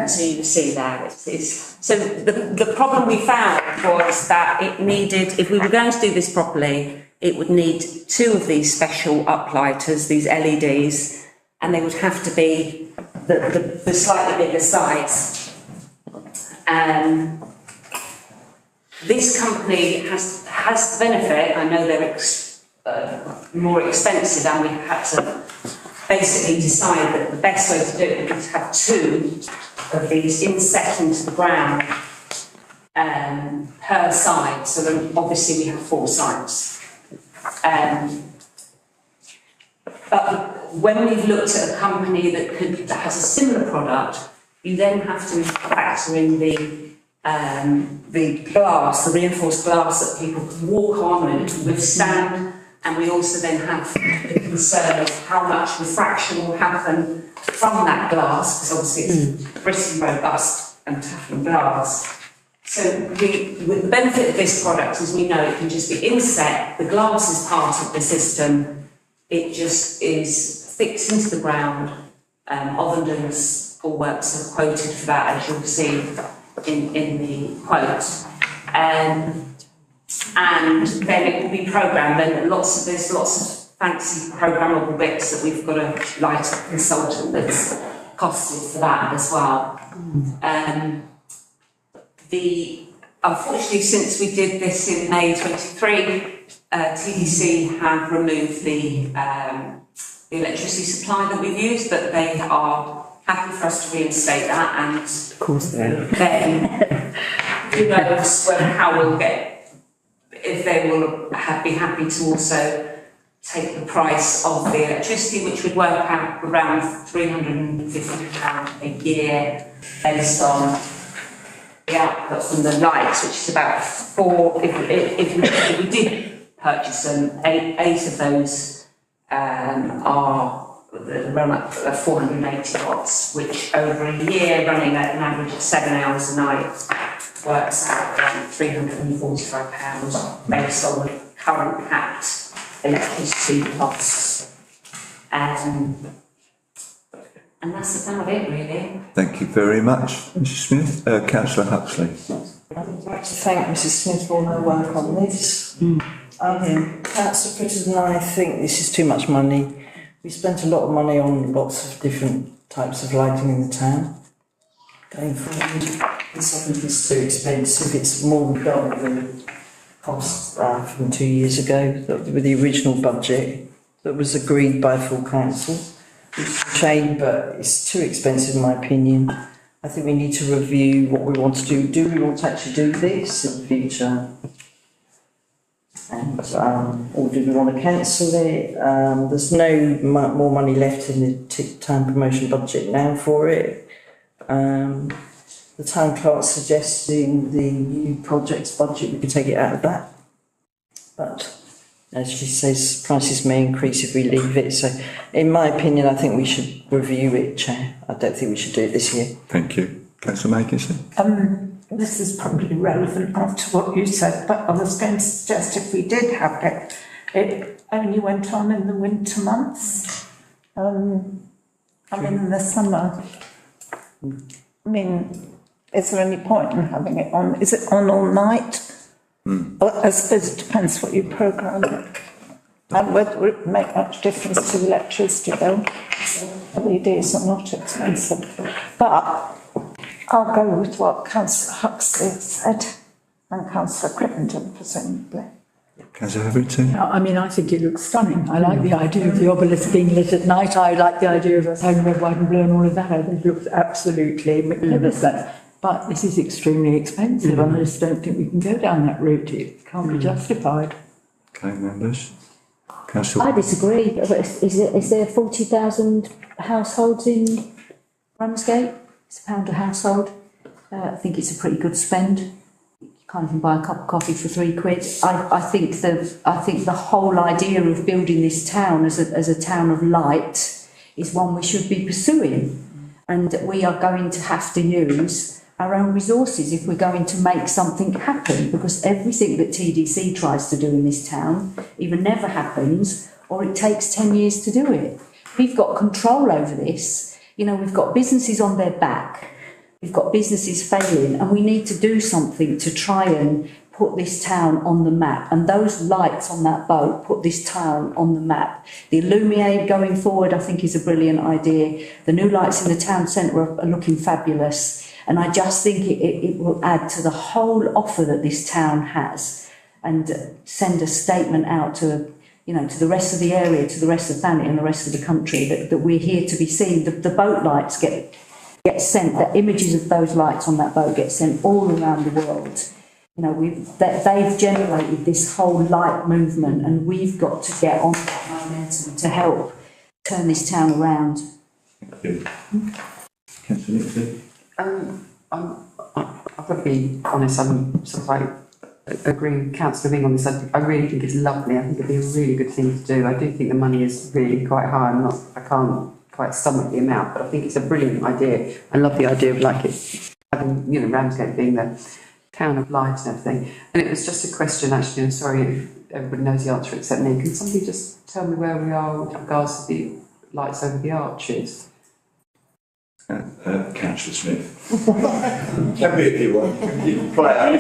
So you see there, so the problem we found was that it needed, if we were going to do this properly, it would need 2 of these special uplighters, these LEDs, and they would have to be the slightly bigger size. This company has the benefit, I know they're more expensive, and we had to basically decide that the best way to do it was to have 2 of these inset into the ground per side, so then obviously we have 4 sides. But when we've looked at a company that has a similar product, you then have to factor in the glass, the reinforced glass that people can walk on and withstand. And we also then have the concern of how much refraction will happen from that glass, because obviously it's pretty robust and toughened glass. So the benefit of this product is we know it can just be inset, the glass is part of the system, it just is fixed into the ground. Ovenden's all works are quoted for that, as you'll see in the quote. And then it will be programmed, and there's lots of fancy programmable bits that we've got a light consultant that's costed for that as well. Unfortunately, since we did this in May 23, TDC have removed the electricity supply that we've used, but they are happy for us to reinstate that, and of course then who knows how we'll get, if they will be happy to also take the price of the electricity, which would work out around £350 a year, based on the output from the lights, which is about 4. If we did purchase them, 8 of those are around 480 watts, which over a year, running at an average of 7 hours a night, works out around £345 based on the current capped electricity costs. And that's about it, really. Thank you very much, Mrs Smith. Councillor Huxley. I'd like to thank Mrs Smith for all her work on this. Councillor Pritchard and I think this is too much money. We spent a lot of money on lots of different types of lighting in the town. Going forward, this I think is too expensive. It's more than double the cost from 2 years ago with the original budget that was agreed by full council. It's a shame, but it's too expensive in my opinion. I think we need to review what we want to do. Do we want to actually do this in the future? And, or do we want to cancel it? There's no more money left in the town promotion budget now for it. The town clerk's suggesting the new projects budget, we could take it out of that. But as she says, prices may increase if we leave it. So in my opinion, I think we should review it, Chair. I don't think we should do it this year. Thank you. Councillor Makinson. This is probably relevant after what you said, but I was going to suggest if we did have it, it only went on in the winter months. In the summer. I mean, is there any point in having it on? Is it on all night? I suppose it depends what you program it. And whether it make much difference to the electricity bill. LEDs are not expensive. But I'll go with what Councillor Huxley said, and Councillor Crittenden, presumably. Councillor Hetherington? I mean, I think it looks stunning. I like the idea of the obelisk being lit at night. I like the idea of us having red, white and blue and all of that. I think it looks absolutely magnificent. But this is extremely expensive, and I just don't think we can go down that route. It can't be justified. Okay, members. Councillor. I disagree. Is there 40,000 households in Ramsgate? It's £1 a household. I think it's a pretty good spend. You can't even buy a cup of coffee for £3. I think the whole idea of building this town as a town of light is one we should be pursuing. And we are going to have to use our own resources if we're going to make something happen, because everything that TDC tries to do in this town either never happens or it takes 10 years to do it. We've got control over this. You know, we've got businesses on their back. We've got businesses failing, and we need to do something to try and put this town on the map. And those lights on that boat put this town on the map. The Illuminate going forward, I think, is a brilliant idea. The new lights in the town centre are looking fabulous. And I just think it will add to the whole offer that this town has, and send a statement out to, you know, to the rest of the area, to the rest of Thanet and the rest of the country, that we're here to be seen. The boat lights get sent, the images of those lights on that boat get sent all around the world. You know, they've generated this whole light movement, and we've got to get on that momentum to help turn this town around. Thank you. Councillor Nixey? I've got to be honest, I'm sort of like agreeing with Councillor Wing on this. I really think it's lovely. I think it'd be a really good thing to do. I do think the money is really quite high. I can't quite stomach the amount, but I think it's a brilliant idea. I love the idea of like it having, you know, Ramsgate being the town of light and everything. And it was just a question actually, and sorry if everybody knows the answer except me. Can somebody just tell me where we are with regards to the lights over the arches? Councillor Smith. Tell me if you want. You can play out. You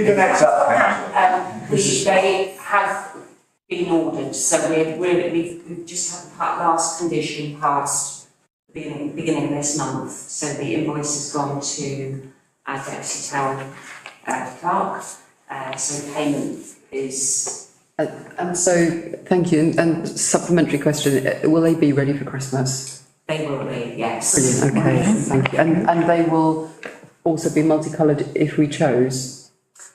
can act up. They have been ordered, so we've just had the last condition passed beginning of this month. So the invoice has gone to our deputy town clerk. So payment is. And so, thank you. And supplementary question: will they be ready for Christmas? They will be, yes. Brilliant. Okay, thank you. And they will also be multicoloured if we chose.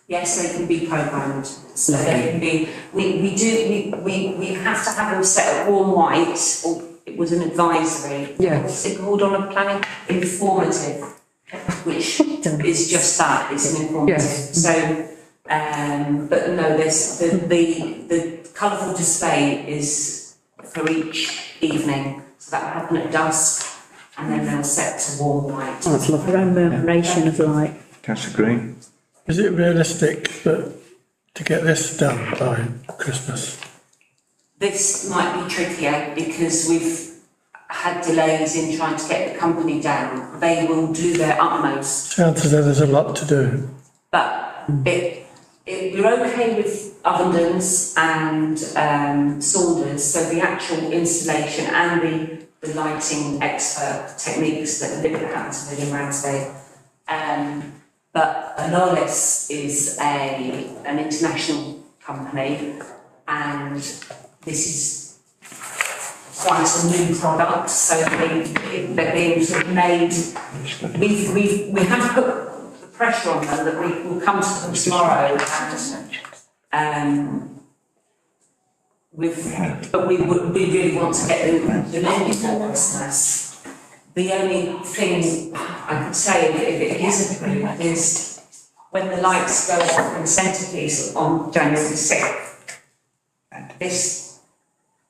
Yes, they can be programmed. So they can be. We have to have them set at warm white, or it was an advisory. Yeah. What's it called on a planning? Informative, which is just that. It's an informative. Yes. So, but no, there's the colourful display is for each evening. So that will happen at dusk, and then they'll set to warm white. Oh, that's lovely. Remuneration of light. Councillor Green? Is it realistic to get this done by Christmas? This might be trickier because we've had delays in trying to get the company down. They will do their utmost. Sounds as though there's a lot to do. But we're okay with Ovendens and Saunders, so the actual installation and the lighting expert techniques that Olivia has within Ramsgate. But Obelisk is an international company, and this is quite a new product, so they're being sort of made. We have put pressure on them that we will come to them tomorrow, and but we really want to get the name before Christmas. The only thing I could say, if it is approved, is when the lights go off in the Centrepiece on January the 6th, this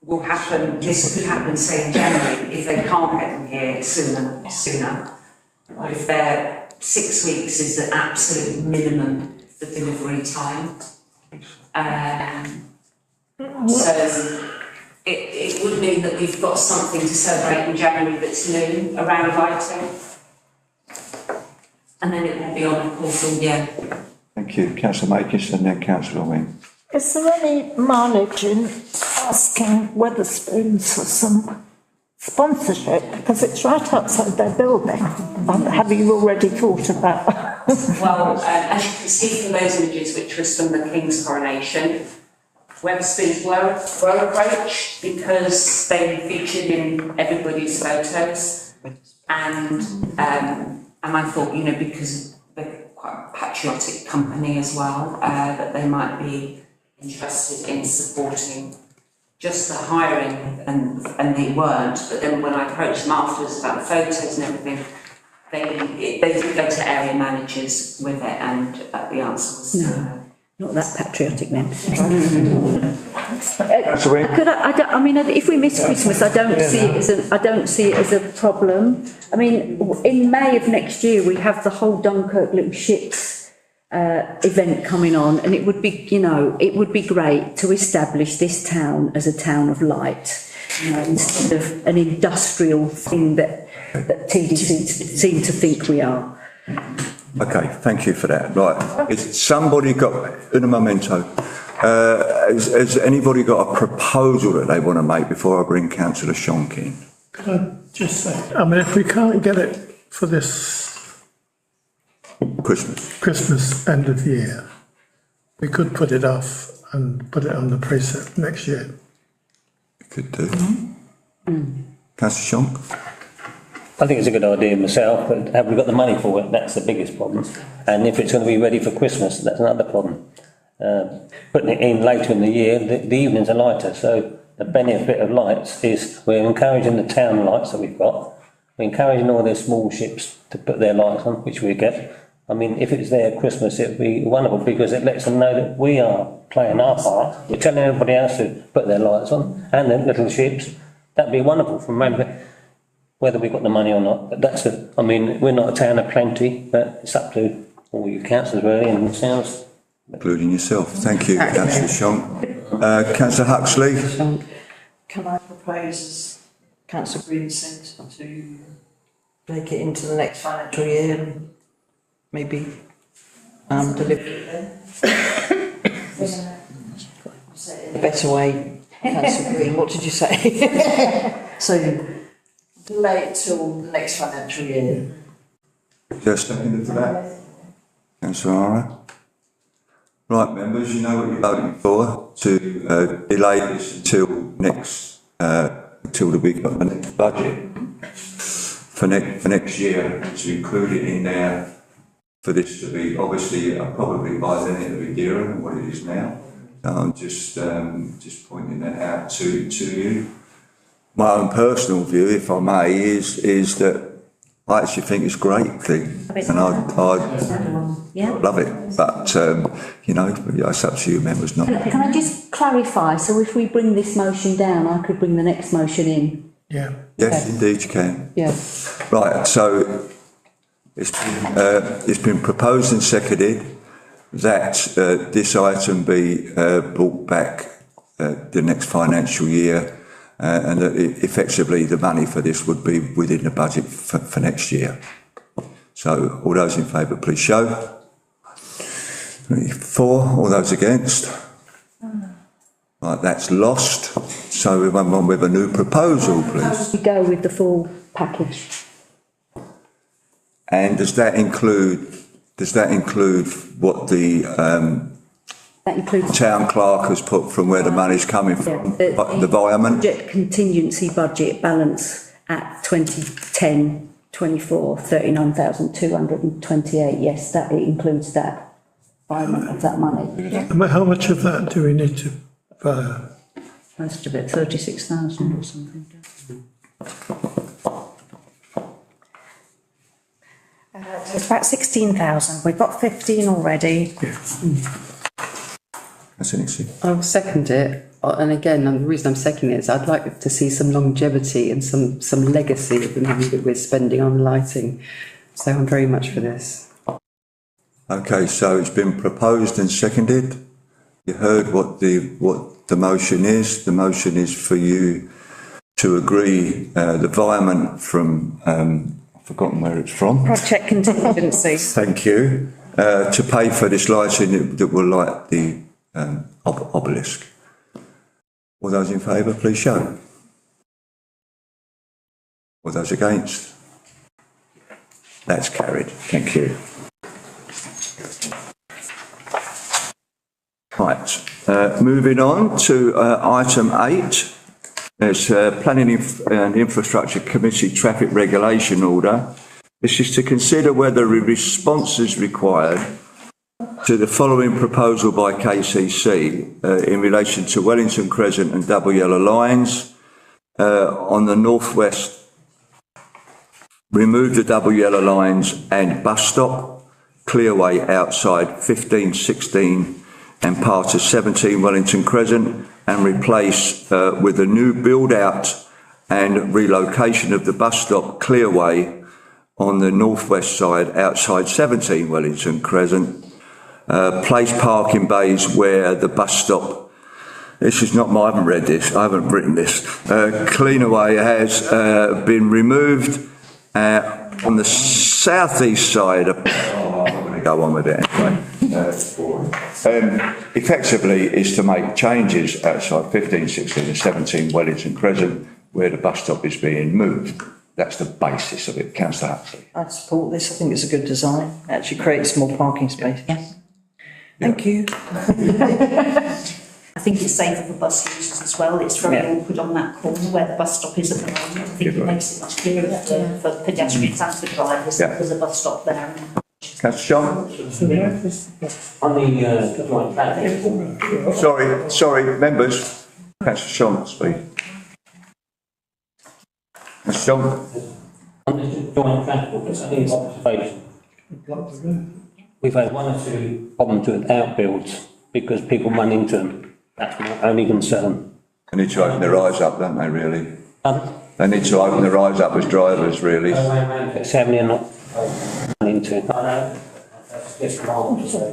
will happen. This could happen, say, in January if they can't get them here sooner. Or if they're 6 weeks is the absolute minimum for delivery time. So it would mean that we've got something to celebrate in January that's new around lighting. And then it will be on, of course, all year. Thank you. Councillor Makis and then Councillor Wing. Is there any mileage in asking Wetherspoons for some sponsorship? Because it's right outside their building. Have you already thought about? Well, as you can see from those images, which was from the King's coronation, Wetherspoons were approached because they featured in everybody's photos, and I thought, you know, because they're quite a patriotic company as well, that they might be interested in supporting just the hiring, and they weren't. But then when I approached them afterwards about the photos and everything, they go to area managers with it, and the answer was no. Not that patriotic then. Councillor I mean, if we miss Christmas, I don't see it as a problem. I mean, in May of next year, we have the whole Dunkirk Little Ships event coming on, and it would be, it would be great to establish this town as a town of light, instead of an industrial thing that TDC seem to think we are. Okay, thank you for that. Right, has somebody got, in a memento, has anybody got a proposal that they want to make before I bring Councillor Shonk in? Can I just say, I mean, if we can't get it for this Christmas end of year, we could put it off and put it on the precept next year. Could do. Councillor Shonk? I think it's a good idea myself, but have we got the money for it? That's the biggest problem. And if it's going to be ready for Christmas, that's another problem. Putting it in later in the year, the evenings are lighter, so the benefit of lights is we're encouraging the town lights that we've got. We're encouraging all the small ships to put their lights on, which we get. I mean, if it's there at Christmas, it'd be wonderful because it lets them know that we are playing our part. We're telling everybody else to put their lights on, and the little ships. That'd be wonderful from whether we've got the money or not. But I mean, we're not a town of plenty, but it's up to all you councillors really and yourselves. Including yourself. Thank you, Councillor Shonk. Councillor Huxley? Can I propose, as Councillor Green said, to make it into the next financial year and maybe deliver it then? Say it in a better way, Councillor Green, what did you say? So, delay it till the next financial year. Is there a second for that? Councillor Ara? Right, members, you know what you're voting for, to delay this until we've got the next budget for next year, to include it in there for this to be, obviously, probably by then it'll be dearer than what it is now. I'm just pointing that out to you. My own personal view, if I may, is that I actually think it's a great thing, and I'd love it. But it's up to you members. Not. Can I just clarify? So if we bring this motion down, I could bring the next motion in. Yeah. Yes, indeed you can. Yeah. Right. So it's been proposed and seconded that this item be brought back the next financial year. And that effectively the money for this would be within the budget for next year. So all those in favour, please show. 4, all those against. Right, that's lost. So we want one with a new proposal, please. We go with the full package. And does that include what the That includes town clerk has put from where the money's coming from, the environment? Budget contingency budget balance at 2010-24, 39,228. Yes, that it includes that environment of that money. How much of that do we need to buy? Most of it, 36,000 or something. So it's about 16,000. We've got 15 already. That's an issue. I'll second it, and again, the reason I'm seconding it is I'd like to see some longevity and some legacy of the money that we're spending on lighting. So I'm very much for this. Okay, so it's been proposed and seconded. You heard what the motion is. The motion is for you to agree the environment from I've forgotten where it's from. Project contingency. Thank you. To pay for this lighting that will light the Obelisk. All those in favour, please show. All those against? That's carried. Thank you. Right. Moving on to item 8. There's Planning and Infrastructure Committee Traffic Regulation Order. This is to consider whether a response is required to the following proposal by KCC in relation to Wellington Crescent and Double Yellow Lines on the northwest remove the double yellow lines and bus stop, clearway outside 15, 16 and part of 17 Wellington Crescent, and replace with a new build out and relocation of the bus stop clearway on the northwest side outside 17 Wellington Crescent. Place parking bays where the bus stop, this is not I haven't read this, I haven't written this. Cleanaway has been removed on the southeast side of, I'm not going to go on with it anyway. Effectively is to make changes outside 15, 16 and 17 Wellington Crescent where the bus stop is being moved. That's the basis of it. Councillor Huxley. I support this. I think it's a good design. It actually creates more parking space. Yes. Thank you. I think it's safer for bus users as well. It's very awkward on that corner where the bus stop is at the moment. I think it makes it much clearer for pedestrians and for drivers. There's a bus stop there. Councillor Sean? On the joint traffic. Sorry, members. Councillor Sean, speak. Councillor Sean? On the joint transport, it's only an observation. We've had one or two problems with outbuilds because people run into them. That's my only concern. They need to open their eyes up, don't they, really? They need to open their eyes up as drivers, really. It's happening and not running into it.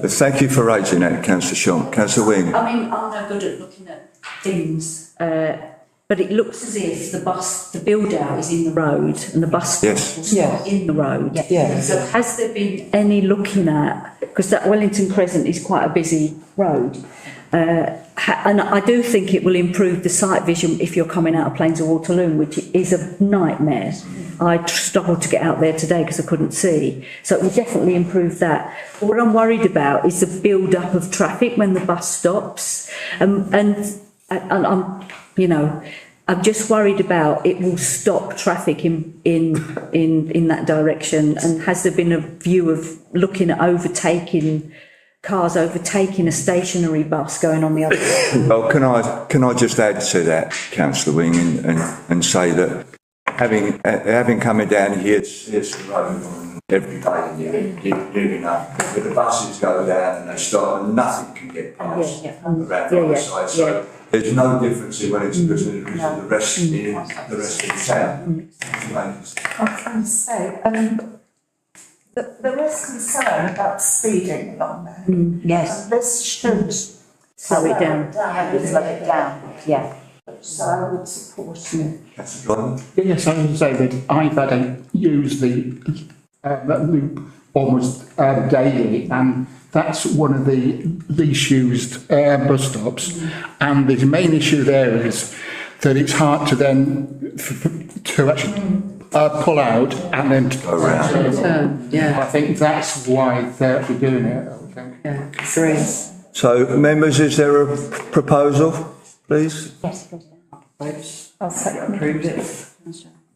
But thank you for raising that, Councillor Sean. Councillor Wing? I mean, I'm no good at looking at things, but it looks as if the build out is in the road and the bus stop is not in the road. So has there been any looking at, because that Wellington Crescent is quite a busy road, and I do think it will improve the sight vision if you're coming out of Plains of Waterloo, which is a nightmare. I struggled to get out there today because I couldn't see. So it will definitely improve that. But what I'm worried about is the build up of traffic when the bus stops. And I'm, you know, I'm just worried about it will stop traffic in that direction. And has there been a view of looking at cars overtaking a stationary bus going on the other side? Well, can I just add to that, Councillor Wing, and say that having coming down here, it's the road every day, you know, but the buses go down and they stop and nothing can get past around the other side. So there's no difference in Wellington because of the rest of the town. I was going to say, there is concern about speeding along there. Yes. And this should slow it down. Slow it down. Yeah. So I would support it. Yes, I would say that I've had to use the loop almost daily, and that's one of the least used bus stops. And the main issue there is that it's hard to then to actually pull out and then go around. I think that's why they're doing it. I think. So, members, is there a proposal, please? Yes. I'll second it.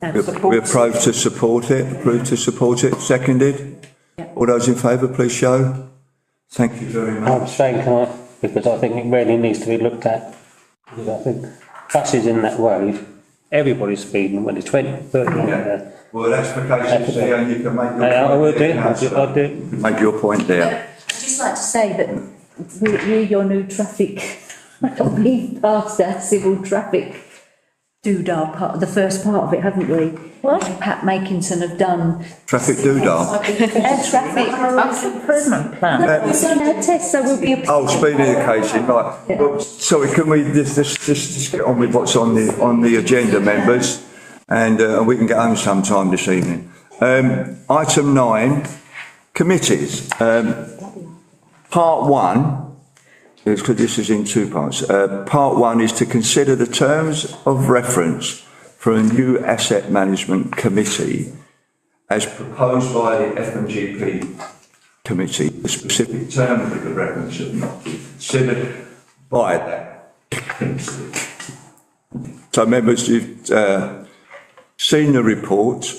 We're approved to support it. Seconded. All those in favour, please show. Thank you very much. I'm saying, because I think it really needs to be looked at. Because I think buses in that road, everybody's speeding when it's 20, 30. Well, that's the case, and you can make your point. I will do. I'll do. Make your point there. I'd just like to say that we're your new traffic. We've passed our civil traffic doodah part, the first part of it, haven't we? What? Pat Makinson have done. Traffic doodah? Traffic improvement plan. It's on our test, so we'll be. Speed indication, right. Well, sorry, can we just get on with what's on the agenda, members? And we can get home sometime this evening. Item 9, committees. Part 1. Because this is in two parts. Part 1 is to consider the terms of reference for a new asset management committee as proposed by the F&GP committee. The specific terms of the reference should not be considered by that committee. So, members, you've seen the report.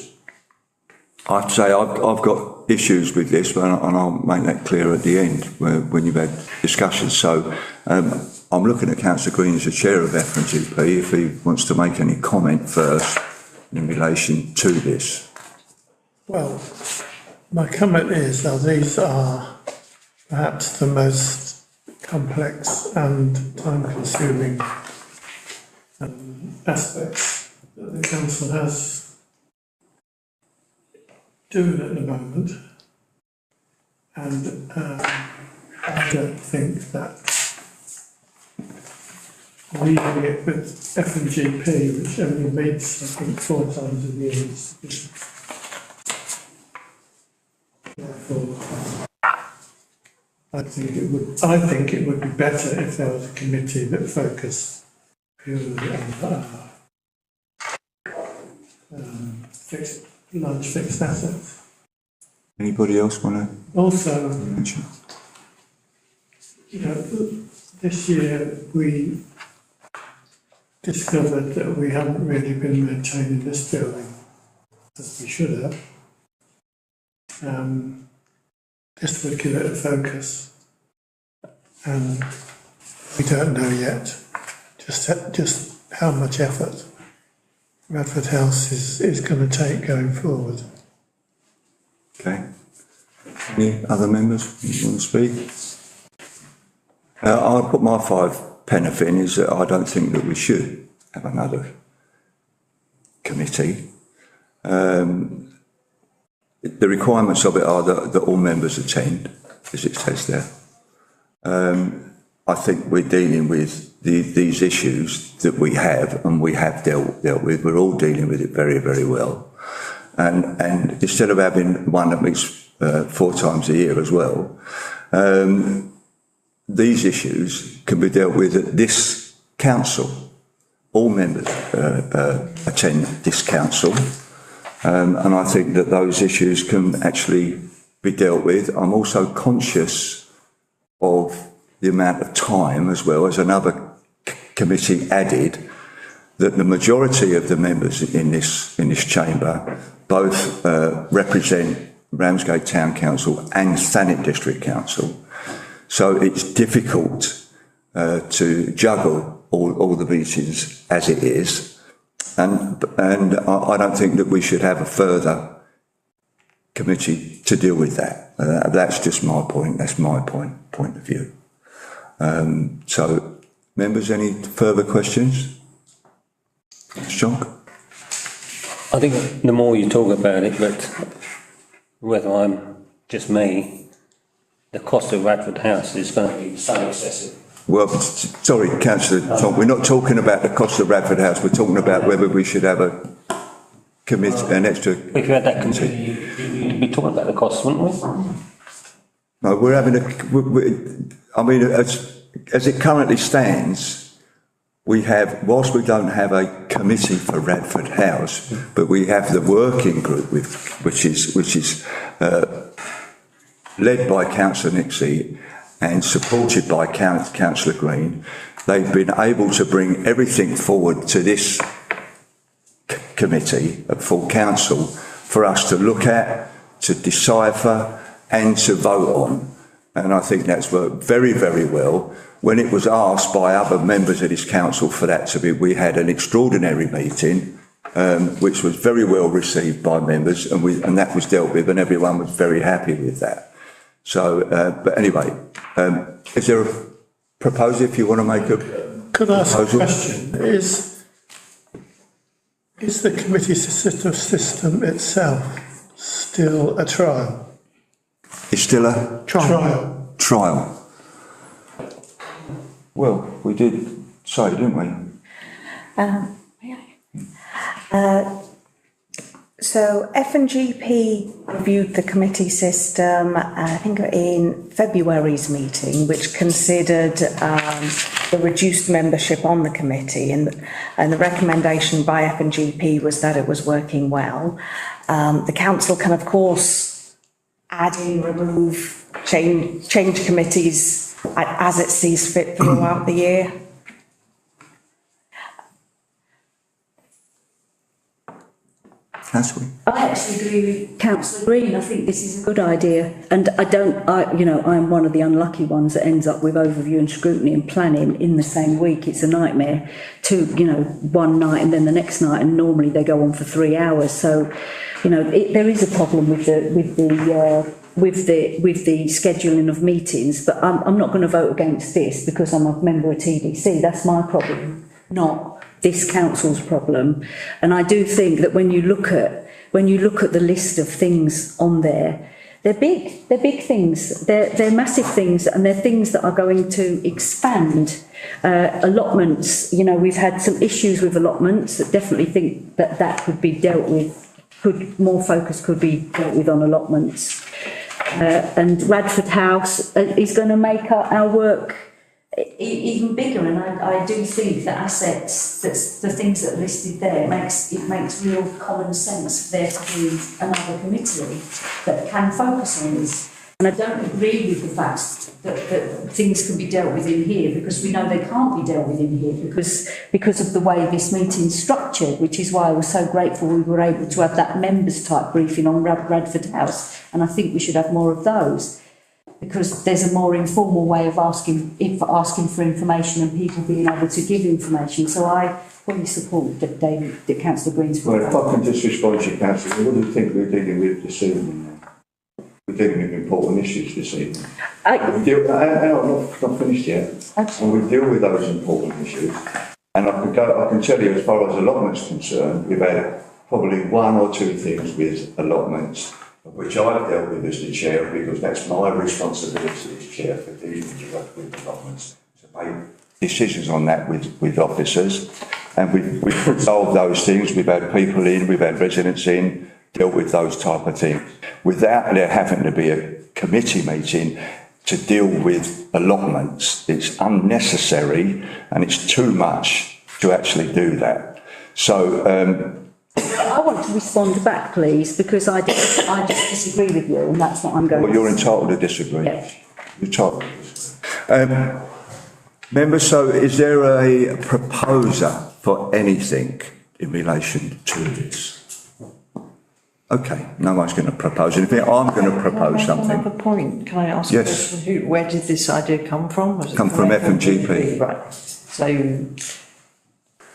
I'd say I've got issues with this, and I'll make that clear at the end when you've had discussions. So I'm looking at Councillor Green as the chair of F&GP if he wants to make any comment first in relation to this. Well, my comment is that these are perhaps the most complex and time-consuming aspects that the council has doing at the moment, and I don't think that leaving it with F&GP, which only meets, I think, 4 times a year, is sufficient. Therefore, I think it would be better if there was a committee that focused purely on large fixed assets. Anybody else want to Also, mention? you know, this year we discovered that we haven't really been maintaining this building as we should have. This would give it a focus, and we don't know yet just how much effort Radford House is going to take going forward. Okay. Any other members who want to speak? I'll put my 5 pence in is that I don't think that we should have another committee. The requirements of it are that all members attend, as it says there. I think we're dealing with these issues that we have, and we have dealt with. We're all dealing with it very, very well. And instead of having one that meets 4 times a year as well, these issues can be dealt with at this council. All members attend this council. And I think that those issues can actually be dealt with. I'm also conscious of the amount of time, as well as another committee added, that the majority of the members in this chamber both represent Ramsgate Town Council and Thanet District Council. So it's difficult to juggle all the meetings as it is. And I don't think that we should have a further committee to deal with that. That's just my point. That's my point of view. So, members, any further questions? John? I think the more you talk about it, but whether I'm just me, the cost of Radford House is going to be so excessive. Well, sorry, Councillor Tom, we're not talking about the cost of Radford House, we're talking about whether we should have a committee, an extra... If you had that committee, you'd be talking about the cost, wouldn't we? No, we're having I mean, as it currently stands, we have, whilst we don't have a committee for Radford House, but we have the working group, which is led by Councillor Nixey and supported by Councillor Green. They've been able to bring everything forward to this committee at full council for us to look at, to decipher and to vote on. And I think that's worked very, very well. When it was asked by other members of this council for that to be, we had an extraordinary meeting, which was very well received by members, and that was dealt with, and everyone was very happy with that. So, but anyway, is there a proposal if you want to make a Could I ask proposal? a question? Is the committee system itself still a trial? It's still a trial. Well, we did say, didn't we? So F&GP reviewed the committee system, I think in February's meeting, which considered the reduced membership on the committee, and the recommendation by F&GP was that it was working well. The council can, of course, add in, remove, change committees as it sees fit throughout the year. Councillor? I actually agree with Councillor Green. I think this is a good idea. And I'm one of the unlucky ones that ends up with overview and scrutiny and planning in the same week. It's a nightmare to, one night and then the next night, and normally they go on for 3 hours. So, there is a problem with the scheduling of meetings, but I'm not going to vote against this because I'm a member of TDC. That's my problem, not this council's problem. And I do think that when you look at the list of things on there, they're big things, they're massive things, and they're things that are going to expand. Allotments, we've had some issues with allotments that definitely think that could be dealt with. More focus could be dealt with on allotments. And Radford House is going to make our work even bigger, and I do think that assets, that's the things that are listed there, it makes real common sense for there to be another committee that can focus on this. And I don't agree with the fact that things can be dealt with in here, because we know they can't be dealt with in here because of the way this meeting's structured, which is why I was so grateful we were able to have that members type briefing on Radford House, and I think we should have more of those, because there's a more informal way of asking for information and people being able to give information. So I fully support that Councillor Green's. Well, if I can just respond to you, Councillor, what do you think we're dealing with this evening? We're dealing with important issues this evening. Not finished yet. Okay. And we deal with those important issues. And I can tell you, as far as allotments concerned, we've had probably 1 or 2 things with allotments, which I've dealt with as the chair, because that's my responsibility as chair for dealing with allotments, to make decisions on that with officers. And we've resolved those things. We've had people in, we've had residents in, dealt with those type of things, without there having to be a committee meeting to deal with allotments. It's unnecessary and it's too much to actually do that. So, I want to respond back, please, because I just disagree with you, and that's what I'm going to say. Well, you're entitled to disagree. Yeah. You're entitled to disagree. Members, so is there a proposer for anything in relation to this? Okay, no one's going to propose anything. I'm going to propose something. Another point. Can I ask Yes. a question? Where did this idea come from? Was it Come from F&GP. Right. So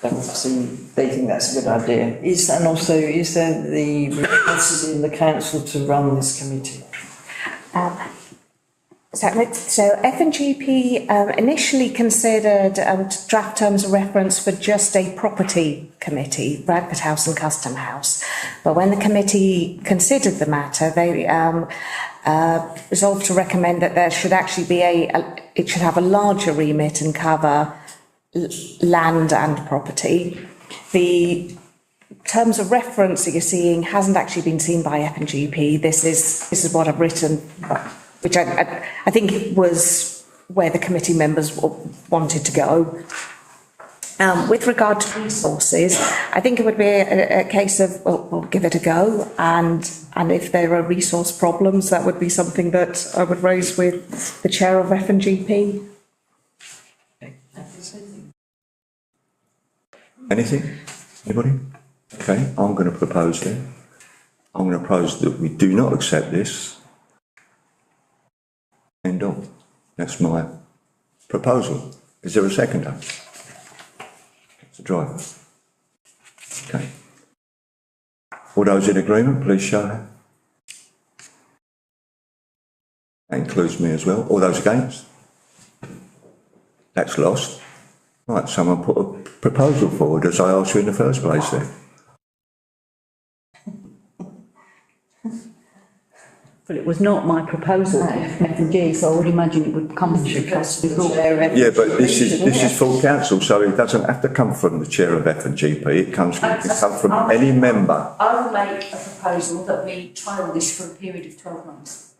obviously they think that's a good idea. Is there the capacity in the council to run this committee? So F&GP initially considered draft terms of reference for just a property committee, Radford House and Custom House. But when the committee considered the matter, they resolved to recommend that there should actually be it should have a larger remit and cover land and property. The terms of reference that you're seeing hasn't actually been seen by F&GP. This is what I've written, which I think it was where the committee members wanted to go. With regard to resources, I think it would be a case of, we'll give it a go, and if there are resource problems, that would be something that I would raise with the chair of F&GP. Anything? Anybody? Okay, I'm going to propose then. I'm going to propose that we do not accept this. End of. That's my proposal. Is there a seconder? It's a driver. Okay. All those in agreement, please show hand. That includes me as well. All those against? That's lost. Right, someone put a proposal forward, as I asked you in the first place then. Well, it was not my proposal, F&G, so I would imagine it would come from the council. Yeah, but this is full council, so it doesn't have to come from the chair of F&GP. It can come from any member. I will make a proposal that we trial this for a period of 12 months.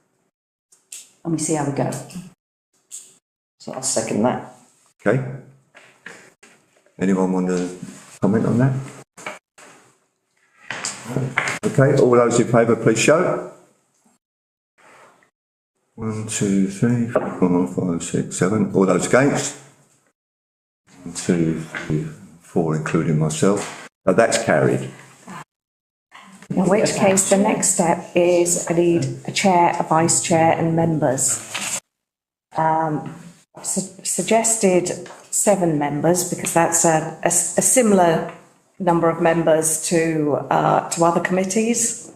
And we see how we go. So I'll second that. Okay. Anyone want to comment on that? Okay, all those in favour, please show. 1, 2, 3, 4, 5, 6, 7. All those against? 1, 2, 3, 4, including myself. Now that's carried. In which case, the next step is I need a chair, a vice chair and members. Suggested 7 members because that's a similar number of members to other committees.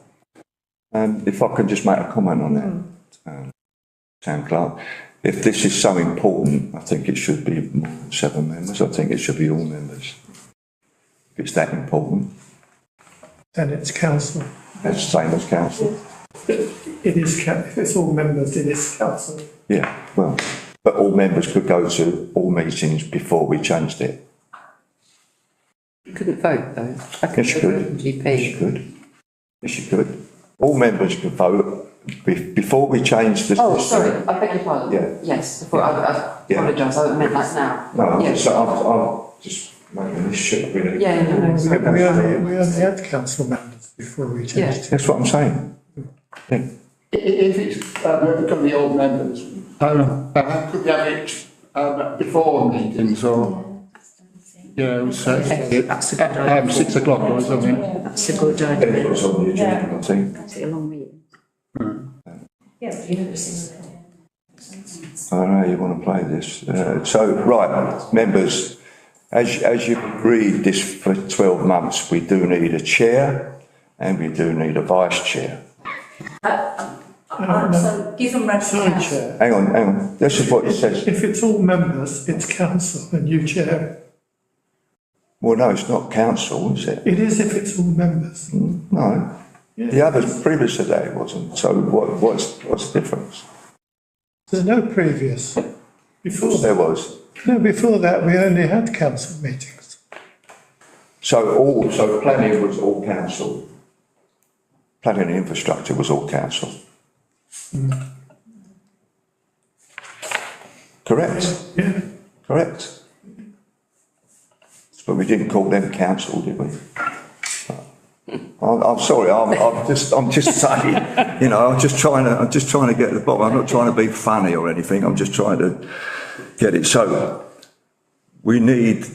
If I can just make a comment on that, Town Clerk. If this is so important, I think it should be more than 7 members. I think it should be all members. If it's that important. Then it's council. That's the same as council. It is, if it's all members, it is council. Yeah, well, but all members could go to all meetings before we changed it. You couldn't vote though. Yes, you could. GP. Yes, you could. Yes, you could. All members could vote before we changed the. Oh, sorry, I beg your pardon. Yeah. Yes, before, I apologise, I meant like now. No, Yeah. so I'm just making this shit really. Yeah, no, sorry. We only had council members before we changed it. That's what I'm saying. Yeah. If it's going to be all members, could we have it before meetings or, you know, so That's a good idea. 6 o'clock or something? That's a good That's idea. what's on the agenda, I think. That's it, a long meeting. I know you want to play this. So, right, members, as you've agreed this for 12 months, we do need a chair and we do need a vice chair. So given Radford Sorry, House, Chair. Hang on. This is what it says. If it's all members, it's council and you chair it. Well, no, it's not council, is it? It is if it's all members. No. The others previous to that it wasn't. So what's the difference? There's no previous. Before There that, was. no, before that, we only had council meetings. So planning was all council. Planning and infrastructure was all council. Correct? Yeah. Correct. But we didn't call them council, did we? I'm sorry, I'm just saying, you know, I'm just trying to get to the bottom. I'm not trying to be funny or anything. I'm just trying to get it. So we need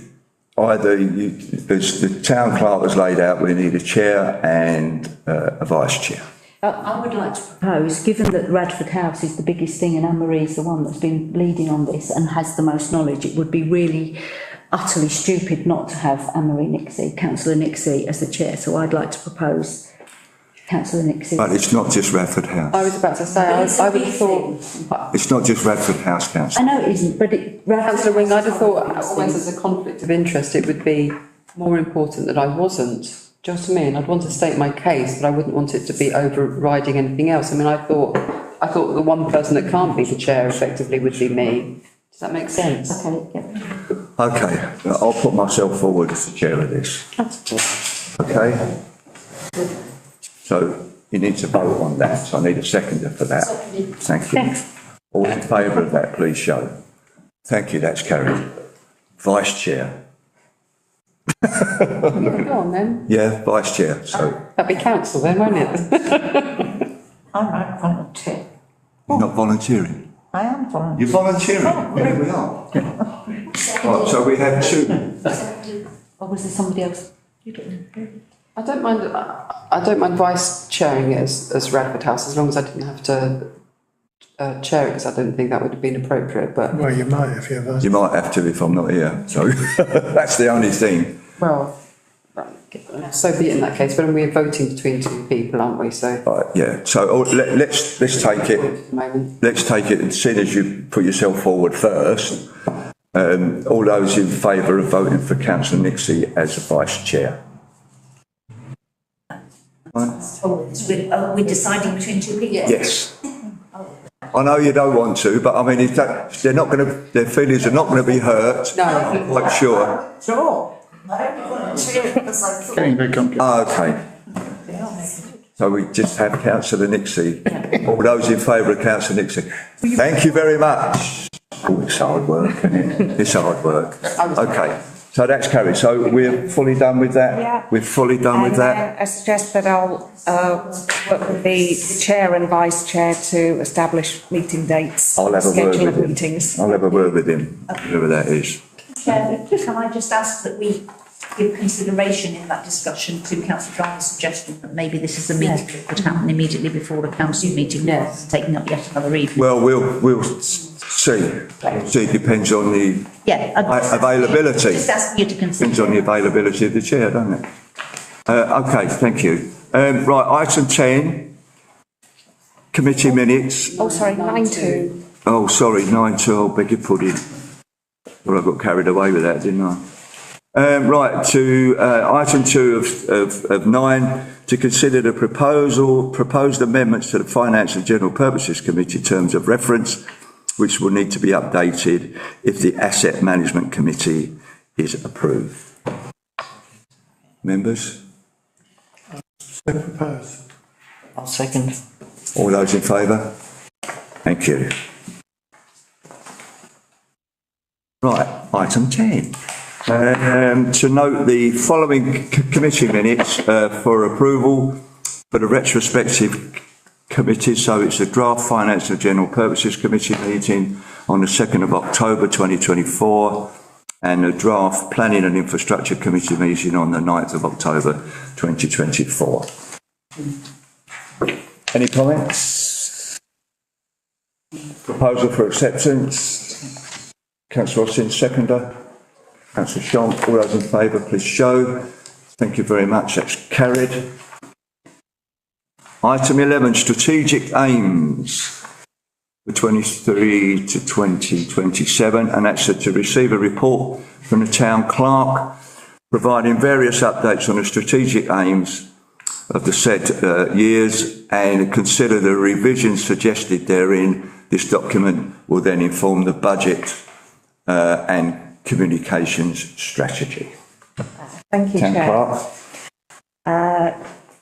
either as the town clerk has laid out, we need a chair and a vice chair. I would like to propose, given that Radford House is the biggest thing and Anne-Marie's the one that's been leading on this and has the most knowledge, it would be really utterly stupid not to have Anne-Marie Nixey, Councillor Nixey, as the chair. So I'd like to propose Councillor Nixey. But it's not just Radford House. I was about to say, I would have thought, It's not just Radford House Council. I know it isn't, but Councillor Wing, I'd have thought almost as a conflict of interest, it would be more important that I wasn't. Do you know what I mean? I'd want to state my case, but I wouldn't want it to be overriding anything else. I mean, I thought the one person that can't be the chair effectively would be me. Does that make sense? Okay, yeah. Okay, I'll put myself forward as the chair of this. Okay? So you need to vote on that, so I need a seconder for that. Thank you. All in favour of that, please show. Thank you, that's carried. Vice chair. Go on then. Yeah, vice chair, so That'd be council then, won't it? I might volunteer. you're not volunteering. I am volunteering. You're volunteering? Yeah, we are. Right, so we have 2. Or was there somebody else? I don't mind vice chairing it as Radford House, as long as I didn't have to chair it, because I don't think that would have been appropriate, but. Well, you might if you're vice. You might have to if I'm not here, so that's the only thing. Well, so be it in that case, but we're voting between 2 people, aren't we, so. Right, yeah, so let's take it. At the moment. Let's take it, as soon as you put yourself forward first, all those in favour of voting for Councillor Nixey as a vice chair. We're deciding between 2 people? Yes. I know you don't want to, but I mean, if they're not going to, their feelings are not going to be hurt. No. I'm quite sure. Sure. I only volunteer because I thought. Getting very complicated. Okay. So we just have Councillor Nixey. All those in favour of Councillor Nixey. Thank you very much. Oh, it's hard work, isn't it? It's hard work. Okay. So that's carried. So we're fully done with that? Yeah. We're fully done with that? I suggest that I'll work with the chair and vice chair to establish meeting dates. I'll have a word scheduling with him. meetings. I'll have a word with him, whoever that is. Chair, can I just ask that we give consideration in that discussion to Councillor Driver's suggestion that maybe this is a meeting that could happen immediately before the council meeting, yes, taking up yet another evening. Well, we'll see. See, it depends on the availability. Just asking you to consider. Depends on the availability of the chair, doesn't it? Okay, thank you. Right, item 10, committee minutes. Oh, sorry, 9-2. Oh, sorry, 9-2, I beg your pardon. Well, I got carried away with that, didn't I? Right, to item 2 of 9, to consider the proposed amendments to the Finance and General Purposes Committee terms of reference, which will need to be updated if the Asset Management Committee is approved. Members? So proposed. I'll second. All those in favour? Thank you. Right, item 10. To note the following committee minutes for approval for the retrospective committee. So it's the draft Finance and General Purposes Committee meeting on the 2nd of October 2024 and the draft Planning and Infrastructure Committee meeting on the 9th of October 2024. Any comments? Proposal for acceptance. Councillor Austin, seconder. Councillor Shonk, all those in favour, please show. Thank you very much, that's carried. Item 11, strategic aims for 23 to 2027, and that's to receive a report from the town clerk providing various updates on the strategic aims of the said years and consider the revisions suggested therein. This document will then inform the budget and communications strategy. Thank you, Chair.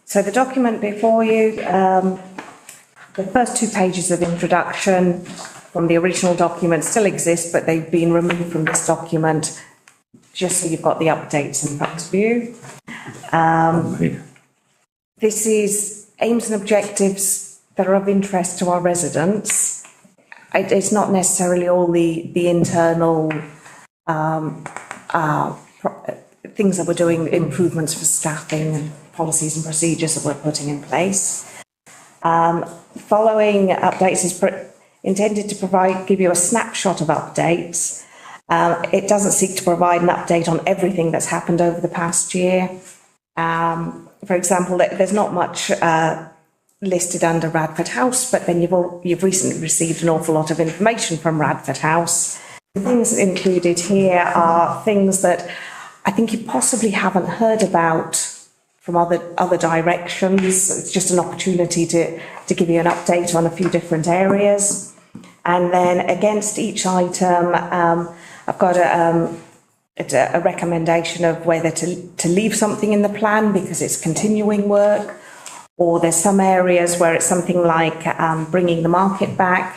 So the document before you, the first 2 pages of introduction from the original document still exist, but they've been removed from this document, just so you've got the updates in front of you. This is aims and objectives that are of interest to our residents. It's not necessarily all the internal things that we're doing, improvements for staffing and policies and procedures that we're putting in place. Following updates is intended to give you a snapshot of updates. It doesn't seek to provide an update on everything that's happened over the past year. For example, there's not much listed under Radford House, but then you've recently received an awful lot of information from Radford House. The things included here are things that I think you possibly haven't heard about from other directions. It's just an opportunity to give you an update on a few different areas. And then against each item, I've got a recommendation of whether to leave something in the plan because it's continuing work, or there's some areas where it's something like bringing the market back.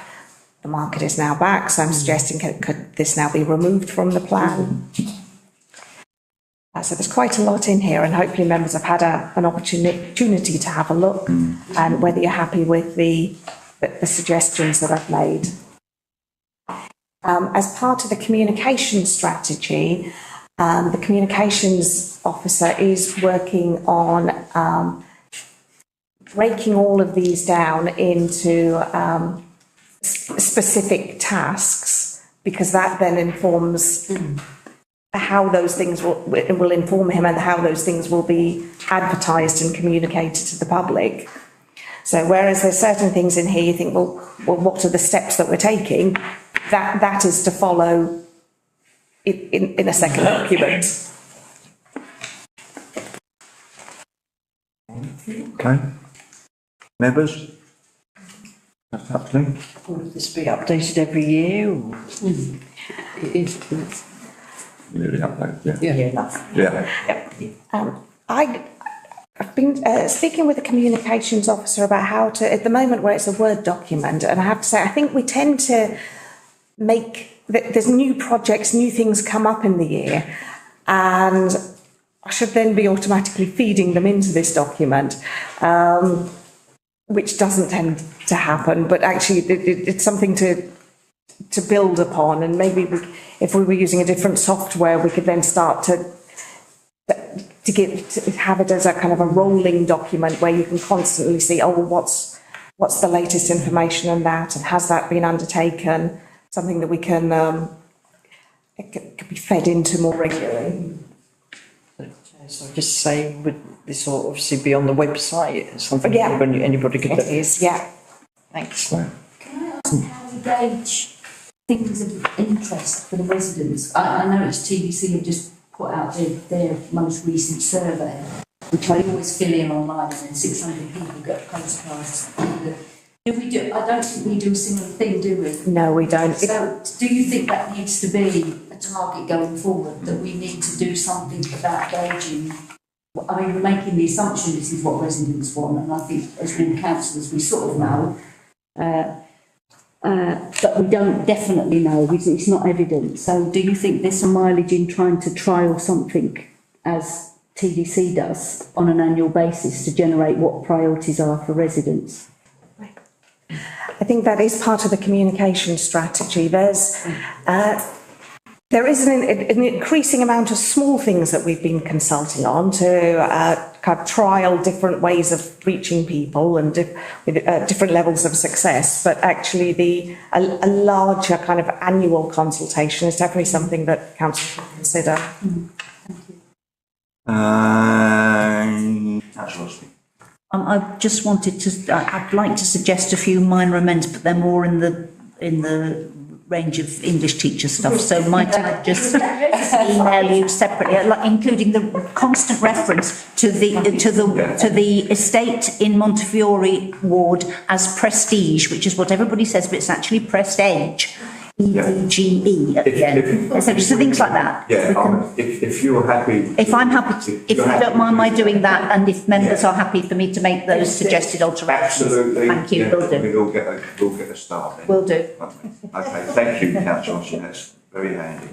The market is now back, so I'm suggesting could this now be removed from the plan? So there's quite a lot in here, and hopefully members have had an opportunity to have a look and whether you're happy with the suggestions that I've made. As part of the communication strategy, the communications officer is working on breaking all of these down into specific tasks, because that then informs how those things will inform him and how those things will be advertised and communicated to the public. So whereas there's certain things in here you think, well, what are the steps that we're taking? That is to follow in a second document. Okay. Members? That's happening. Will this be updated every year? Or? It is. Really update, Yeah. I've been speaking with the communications officer about how to, at the moment where it's a Word document, and I have to say, I think we tend to there's new projects, new things come up in the year, and I should then be automatically feeding them into this document, which doesn't tend to happen, but actually it's something to build upon, and maybe if we were using a different software, we could then start to to have it as a kind of a rolling document where you can constantly see, oh, what's the latest information on that, and has that been undertaken? Something that we can it could be fed into more regularly. So just say, would this all obviously be on the website? Something Yeah. anybody could do? It is, yeah. Thanks. Can I ask how we gauge things of interest for the residents? I know it's TDC have just put out their most recent survey, which I always fill in online, and then 600 people get postcards. Do we do? I don't think we do a similar thing, do we? No, we don't. So, do you think that needs to be a target going forward, that we need to do something about gauging? I mean, we're making the assumption this is what residents want, and I think as all councillors we sort of know, but we don't definitely know, it's not evident. So do you think there's some mileage in trying to trial something, as TDC does, on an annual basis to generate what priorities are for residents? I think that is part of the communication strategy. There is an increasing amount of small things that we've been consulting on to kind of trial different ways of reaching people and with different levels of success. But actually, a larger kind of annual consultation is definitely something that council should consider. Councillor. I just wanted to, I'd like to suggest a few minor amendments, but they're more in the range of English teacher stuff. So might I just email you separately, including the constant reference to the estate in Montefiore ward as prestige, which is what everybody says, but it's actually Prestige. EAGE at the end. So things like that. Yeah, if you're happy. If I'm happy, if you don't mind my doing that, and if members are happy for me to make those suggested alterations. Absolutely. Thank you, Yeah, will do. we'll get a start then. Will do. Okay, thank you, Councillor, that's very handy.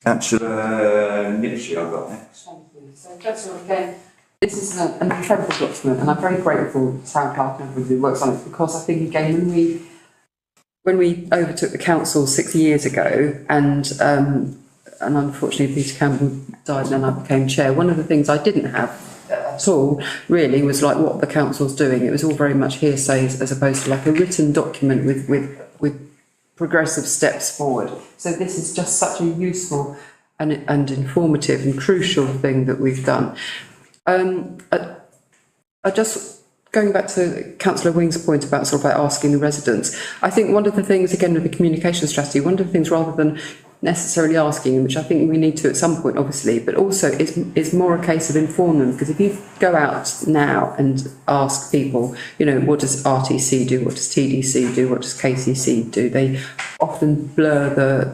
Councillor Nixey, I've got next. Thank you. So first of all, again, this is an incredible document, and I'm very grateful to Town Clerk and everybody who works on it, because I think, again, when we overtook the council 6 years ago, and unfortunately Peter Campbell died and then I became chair, one of the things I didn't have at all really was like what the council's doing. It was all very much hearsay as opposed to like a written document with progressive steps forward. So this is just such a useful and informative and crucial thing that we've done. I just, going back to Councillor Wing's point about sort of like asking the residents, I think one of the things, again, with the communication strategy, one of the things rather than necessarily asking, which I think we need to at some point, obviously, but also is more a case of inform them, because if you go out now and ask people, you know, what does RTC do, what does TDC do, what does KCC do, they often blur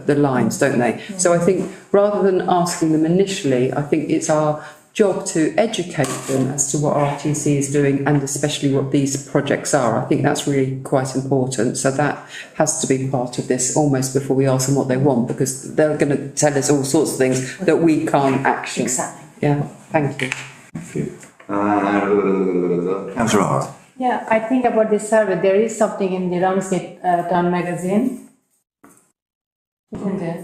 the lines, don't they? So I think rather than asking them initially, I think it's our job to educate them as to what RTC is doing, and especially what these projects are. I think that's really quite important. So that has to be part of this almost before we ask them what they want, because they're going to tell us all sorts of things that we can't action. Exactly. Yeah, thank you. Thank you. Councillor Hart. Yeah, I think about this survey, there is something in the Ramsgate Town magazine, isn't there?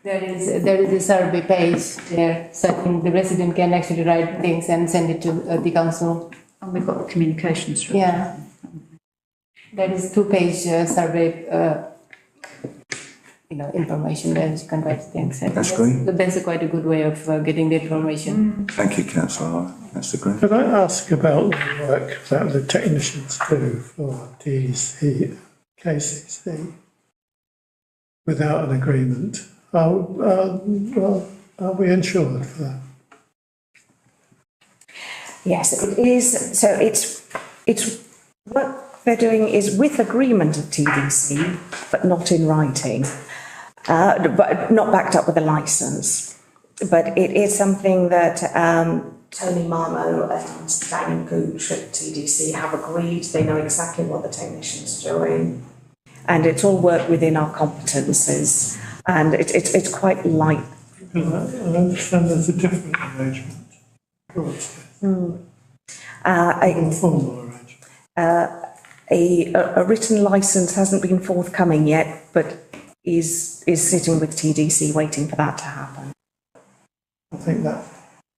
There is a survey page there, so I think the resident can actually write things and send it to the council. And we've got the communications strategy. Yeah. There is 2-page survey, information there, you can write things. That's great. That's quite a good way of getting the information. Thank you, Councillor Hart. That's the great. Could I ask about the work that the technicians do for DEC, KCC, without an agreement? Are we insured for that? Yes, it is. So it's what they're doing is with agreement of TDC, but not in writing, but not backed up with a licence. But it is something that Tony Marmo and Daniel Gooch at TDC have agreed. They know exactly what the technician's doing, and it's all work within our competences. And it's quite light. I understand there's a different arrangement. Informal arrangement. A written licence hasn't been forthcoming yet, but is sitting with TDC waiting for that to happen. I think that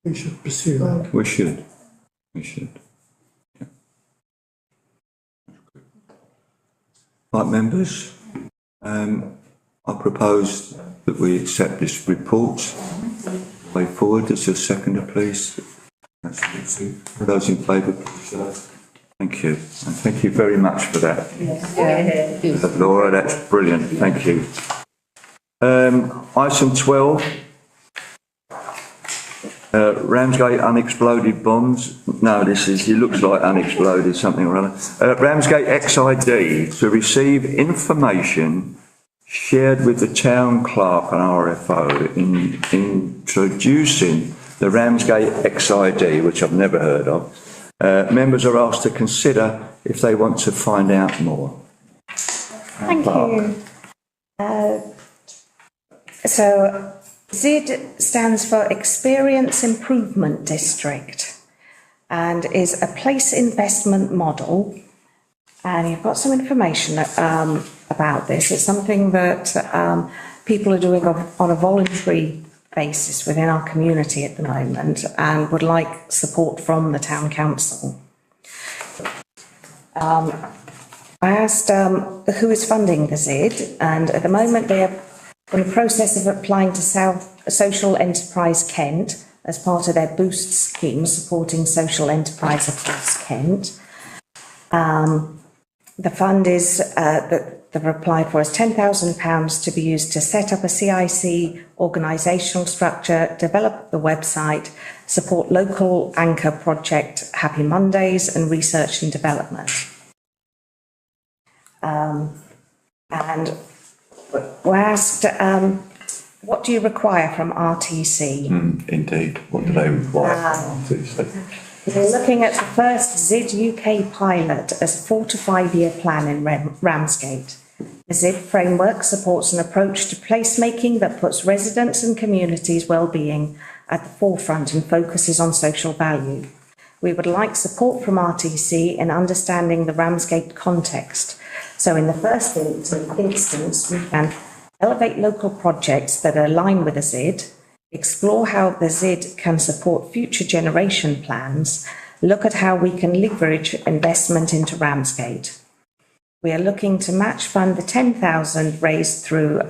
we should pursue that. We should. We should. Yeah. Right, members, I propose that we accept this report. Way forward, as a seconder, please. For those in favour, please show. Thank you, and thank you very much for that. Laura, that's brilliant, thank you. Item 12. Ramsgate unexploded bombs. No, it looks like unexploded something or other. Ramsgate XID to receive information shared with the town clerk and RFO in introducing the Ramsgate XID, which I've never heard of. Members are asked to consider if they want to find out more. Thank you. So XID stands for Experience Improvement District and is a place investment model. And you've got some information about this. It's something that people are doing on a voluntary basis within our community at the moment and would like support from the town council. I asked who is funding the XID, and at the moment they are in the process of applying to Social Enterprise Kent as part of their Boost scheme supporting social enterprise across Kent. The fund is that they've applied for is £10,000 to be used to set up a CIC organisational structure, develop the website, support local anchor project Happy Mondays and research and development. And we're asked, what do you require from RTC? Indeed, what do they require from RTC? We're looking at the first XID UK pilot as a 4 to 5 year plan in Ramsgate. The XID framework supports an approach to placemaking that puts residents and communities' well-being at the forefront and focuses on social value. We would like support from RTC in understanding the Ramsgate context. So in the first instance, we can elevate local projects that align with the XID, explore how the XID can support future generation plans, look at how we can leverage investment into Ramsgate. We are looking to match fund the 10,000 raised through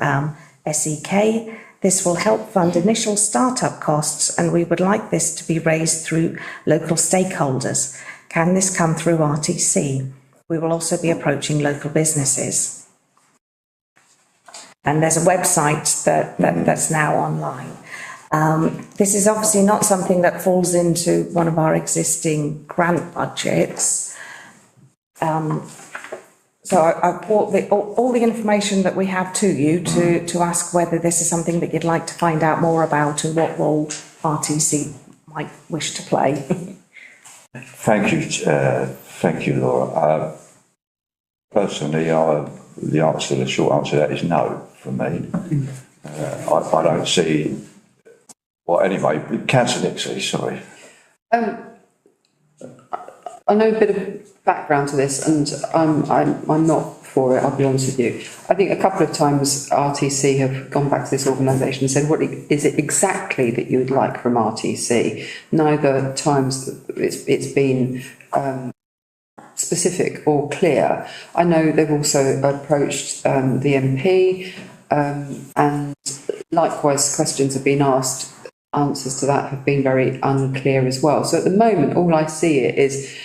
SEK. This will help fund initial startup costs, and we would like this to be raised through local stakeholders. Can this come through RTC? We will also be approaching local businesses. And there's a website that's now online. This is obviously not something that falls into one of our existing grant budgets. So I brought all the information that we have to you to ask whether this is something that you'd like to find out more about and what role RTC might wish to play. Thank you, Laura. Personally, the short answer to that is no for me. I don't see. Well, anyway, Councillor Nixey, sorry. I know a bit of background to this, and I'm not for it, I'll be honest with you. I think a couple of times RTC have gone back to this organisation and said, what is it exactly that you would like from RTC? Neither times it's been specific or clear. I know they've also approached the MP, and likewise questions have been asked. Answers to that have been very unclear as well. So at the moment, all I see it is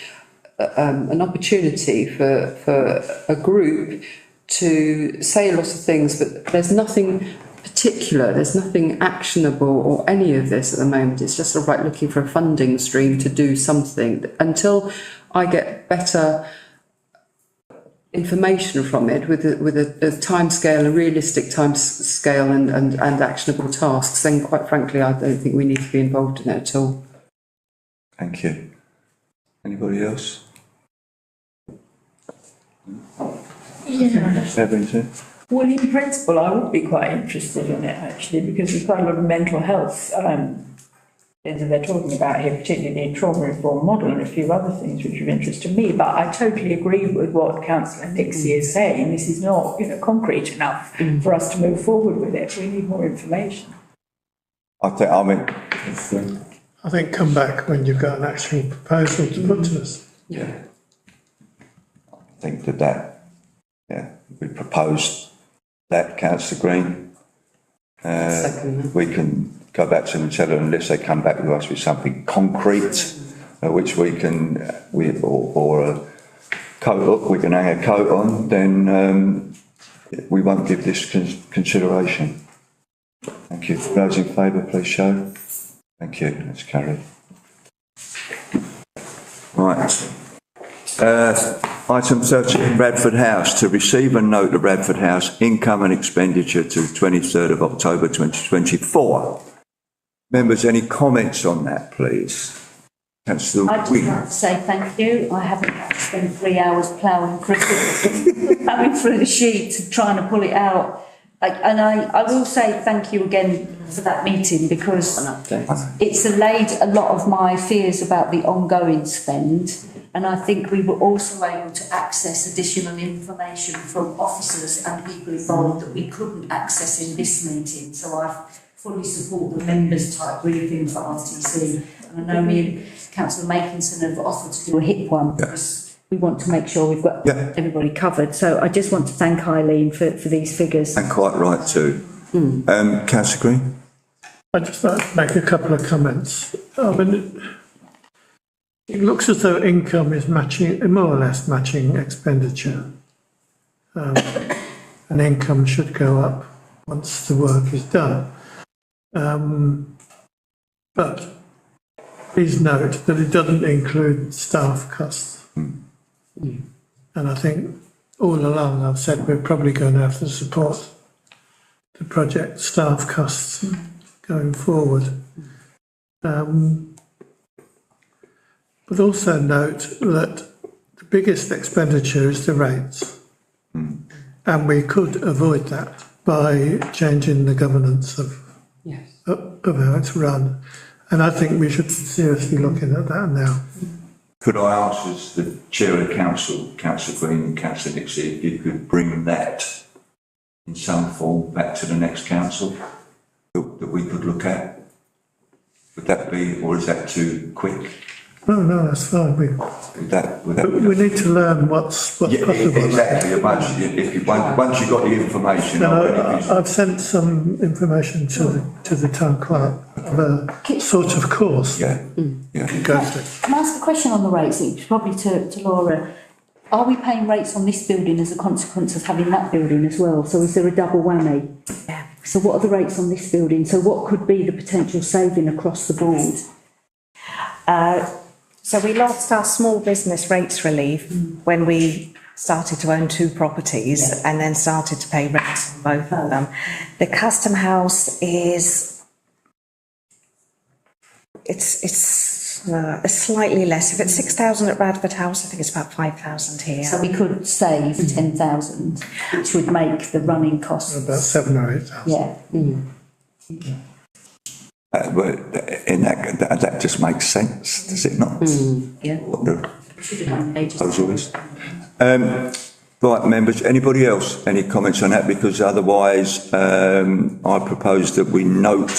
an opportunity for a group to say a lot of things, but there's nothing particular, there's nothing actionable or any of this at the moment. It's just sort of like looking for a funding stream to do something. Until I get better information from it with a time scale, a realistic time scale and actionable tasks, then quite frankly I don't think we need to be involved in it at all. Thank you. Anybody else? Yeah. Well, in principle, I would be quite interested in it actually, because there's quite a lot of mental health things that they're talking about here, particularly the trauma-informed model and a few other things which are of interest to me. But I totally agree with what Councillor Nixey is saying. This is not, concrete enough for us to move forward with it. We need more information. I think come back when you've got an actual proposal to put to us. Yeah. I think that, we proposed that, Councillor Green. We can go back to them and tell them unless they come back to us with something concrete, which we can, or a coat, we can hang a coat on, then we won't give this consideration. Thank you. Those in favour, please show. Thank you. That's carried. Right. Item 13, Radford House, to receive and note the Radford House income and expenditure to 23rd of October 2024. Members, any comments on that, please? Councillor I'd just like to say thank you. I haven't had to spend 3 hours ploughing through the sheets and trying to pull it out. I will say thank you again for that meeting, because it's allayed a lot of my fears about the ongoing spend, and I think we were also able to access additional information from officers and people involved that we couldn't access in this meeting. So I fully support the members type briefing for RTC, and I know me and Councillor Makinson have offered to do a HIP one, because we want to make sure we've got everybody covered. So I just want to thank Eileen for these figures. And quite right too. Councillor Green? I'd just like to make a couple of comments. I mean, it looks as though income is matching, more or less matching expenditure. And income should go up once the work is done. But please note that it doesn't include staff costs. And I think all along I've said we're probably going to have to support the project staff costs going forward. But also note that the biggest expenditure is the rates. And we could avoid that by changing the governance of how it's run. And I think we should be seriously looking at that now. Could I ask, as the chair of the council, Councillor Green and Councillor Nixey, if you could bring that in some form back to the next council that we could look at? Would that be, or is that too quick? No, that's fine. We need to learn what's possible. Exactly. Once you've got the information. I've sent some information to the town clerk of a sort of course. Go through. Can I ask a question on the rates? It's probably to Laura. Are we paying rates on this building as a consequence of having that building as well? So is there a double whammy? Yeah. So what are the rates on this building? So what could be the potential saving across the board? So we lost our small business rates relief when we started to own two properties and then started to pay rents on both of them. The Custom House is, it's slightly less. If it's 6,000 at Radford House, I think it's about 5,000 here. So we could save 10,000, which would make the running costs about 7,000 or 8,000. Yeah. But in that just makes sense, does it not? Yeah. What the proposal is. Right, members, anybody else, any comments on that? Because otherwise, I propose that we note,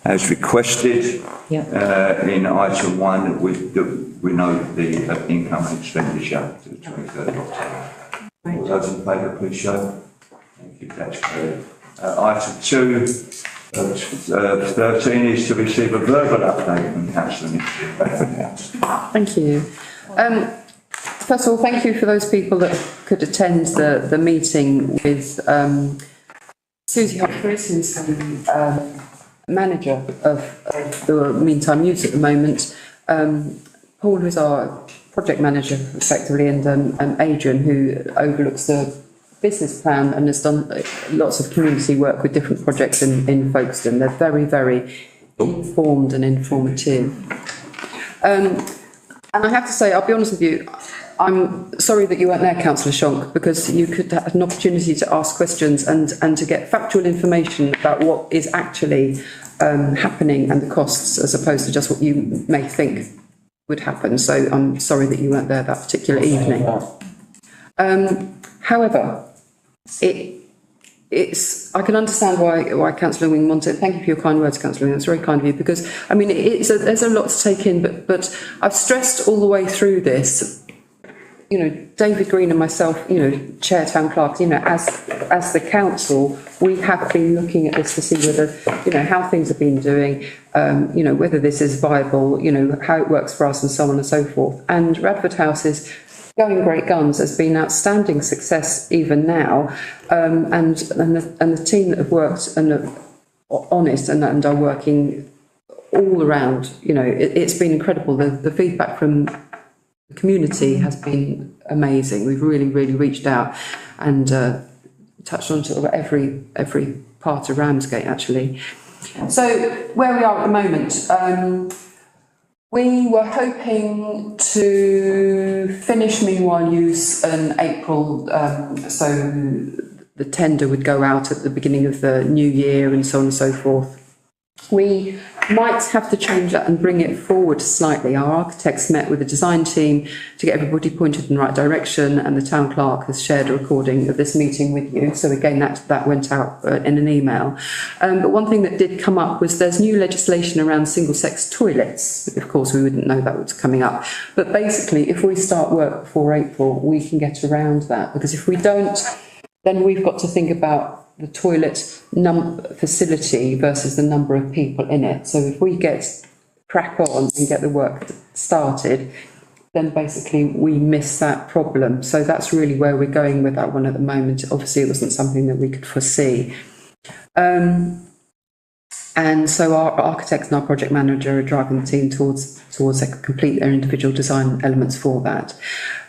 as requested, in item 1, we note the income and expenditure to the 23rd of October. All those in favour, please show. Thank you, that's clear. Item 2. 13 is to receive a verbal update from Councillor Nixey, Radford House. Thank you. First of all, thank you for those people that could attend the meeting with Susie Humphries, who's the manager of the Meantime Youth at the moment, Paul, who's our project manager effectively, and Adrian, who overlooks the business plan and has done lots of community work with different projects in Folkestone. They're very, very informed and informative. And I have to say, I'll be honest with you, I'm sorry that you weren't there, Councillor Shonk, because you could have an opportunity to ask questions and to get factual information about what is actually happening and the costs, as opposed to just what you may think would happen. So I'm sorry that you weren't there that particular evening. However, I can understand why Councillor Wing wanted. Thank you for your kind words, Councillor Wing. That's very kind of you, because I mean there's a lot to take in. But I've stressed all the way through this. You know, David Green and myself, you know, Chair Town Clerk, you know, as the council, we have been looking at this to see whether, you know, how things have been doing, you know, whether this is viable, you know, how it works for us and so on and so forth. And Radford House is going great guns, has been outstanding success even now, and the team that have worked and are honest and are working all around, you know, it's been incredible. The feedback from the community has been amazing. We've really reached out and touched on sort of every part of Ramsgate actually. So where we are at the moment, we were hoping to finish meanwhile use in April, so the tender would go out at the beginning of the new year and so on and so forth. We might have to change that and bring it forward slightly. Our architects met with the design team to get everybody pointed in the right direction, and the town clerk has shared a recording of this meeting with you. So again, that went out in an email. But one thing that did come up was there's new legislation around single-sex toilets. Of course, we wouldn't know that was coming up. But basically, if we start work before April, we can get around that, because if we don't, then we've got to think about the toilet facility versus the number of people in it. So if we crack on and get the work started, then basically we miss that problem. So that's really where we're going with that one at the moment. Obviously, it wasn't something that we could foresee. And so our architects and our project manager are driving the team towards complete their individual design elements for that.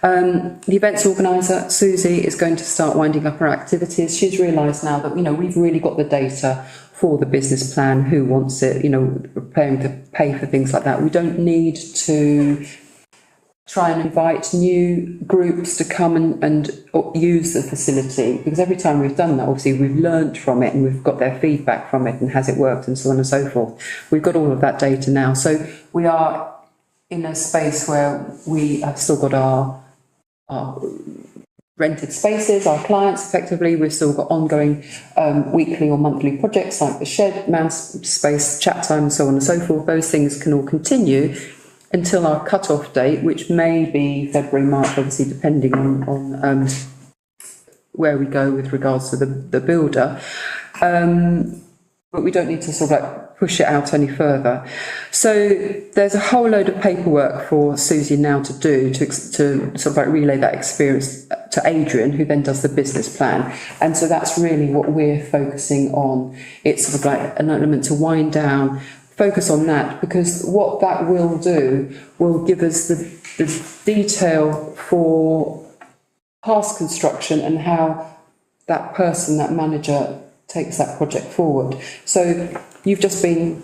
The events organiser, Susie, is going to start winding up her activities. She's realised now that, you know, we've really got the data for the business plan, who wants it, you know, preparing to pay for things like that. We don't need to try and invite new groups to come and use the facility, because every time we've done that, obviously we've learnt from it and we've got their feedback from it and has it worked and so on and so forth. We've got all of that data now. So we are in a space where we have still got our rented spaces, our clients effectively. We've still got ongoing weekly or monthly projects like the shed, mouse space, chat time and so on and so forth. Those things can all continue until our cut-off date, which may be February, March, obviously depending on where we go with regards to the builder. But we don't need to sort of like push it out any further. So there's a whole load of paperwork for Susie now to do to sort of like relay that experience to Adrian, who then does the business plan. And so that's really what we're focusing on. It's sort of like an element to wind down, focus on that, because what that will do will give us the detail for past construction and how that person, that manager, takes that project forward. So you've just been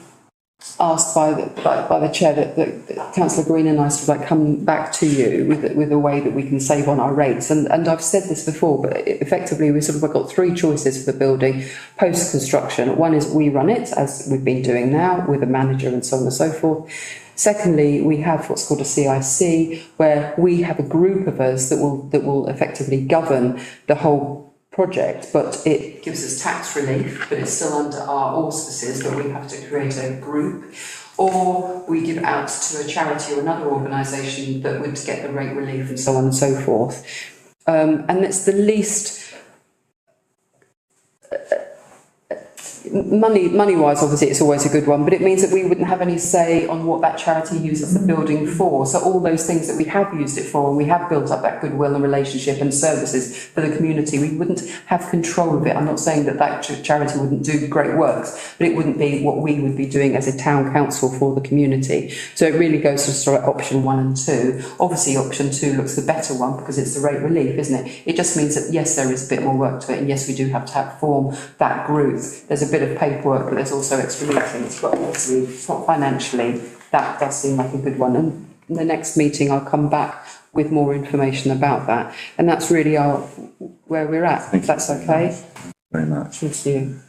asked by the chair that Councillor Green and I sort of like come back to you with a way that we can save on our rates. And I've said this before, but effectively we sort of got three choices for the building post construction. One is we run it as we've been doing now with a manager and so on and so forth. Secondly, we have what's called a CIC, where we have a group of us that will effectively govern the whole project, but it gives us tax relief, but it's still under our auspices, but we have to create a group, or we give it out to a charity or another organisation that would get the rate relief and so on and so forth. And it's the least money-wise, obviously, it's always a good one, but it means that we wouldn't have any say on what that charity uses the building for. So all those things that we have used it for, and we have built up that goodwill and relationship and services for the community, we wouldn't have control of it. I'm not saying that charity wouldn't do great works, but it wouldn't be what we would be doing as a town council for the community. So it really goes to sort of option 1 and 2. Obviously, option 2 looks the better one because it's the rate relief, isn't it? It just means that, yes, there is a bit more work to it, and yes, we do have to form that group. There's a bit of paperwork, but there's also extra meetings, but obviously it's not financially. That does seem like a good one, and in the next meeting I'll come back with more information about that, and that's really where we're at. If that's okay. Very much. Thank you.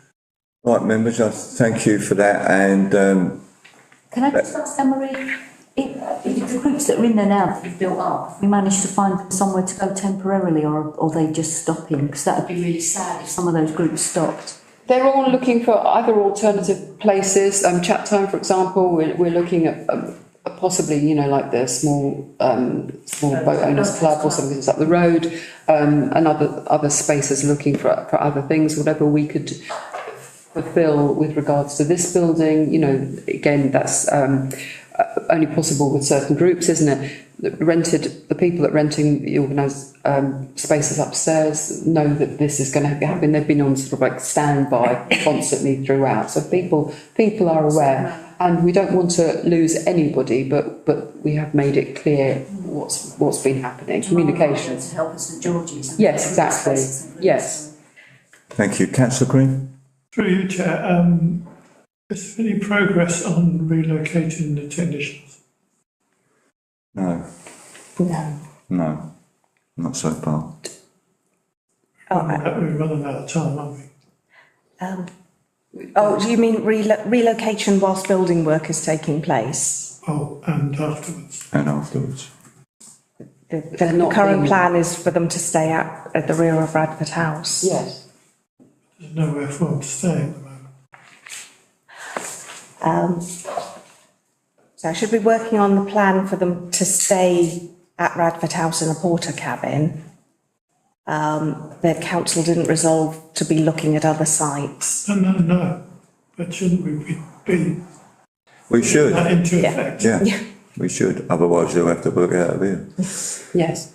Right, members, I thank you for that. And can I just ask Anne-Marie, If the groups that are in there now that you've built up, we managed to find somewhere to go temporarily, or are they just stopping? Because that would be really sad if some of those groups stopped. They're all looking for either alternative places. Chat-time, for example, we're looking at possibly, you know, like the small boat owners club or something that's up the road, and other spaces looking for other things, whatever we could fulfil with regards to this building. You know, again, that's only possible with certain groups, isn't it? The people that renting the organised spaces upstairs know that this is going to happen. They've been on sort of like standby constantly throughout, so people are aware, and we don't want to lose anybody, but we have made it clear what's been happening. Communication to help us with Georgie's. Yes, exactly. Yes. Thank you, Councillor Green. Through you, Chair, is there any progress on relocating the technicians? No. No, not so far. We're running out of time, aren't we? Do you mean relocation whilst building work is taking place? Oh, and afterwards. And afterwards. The current plan is for them to stay at the rear of Radford House. Yes. There's nowhere for them to stay at the moment. So I should be working on the plan for them to stay at Radford House in a porter cabin. The council didn't resolve to be looking at other sites. No. But shouldn't we be? We should. That into effect? Yeah, we should. Otherwise, they'll have to work out of here. Yes.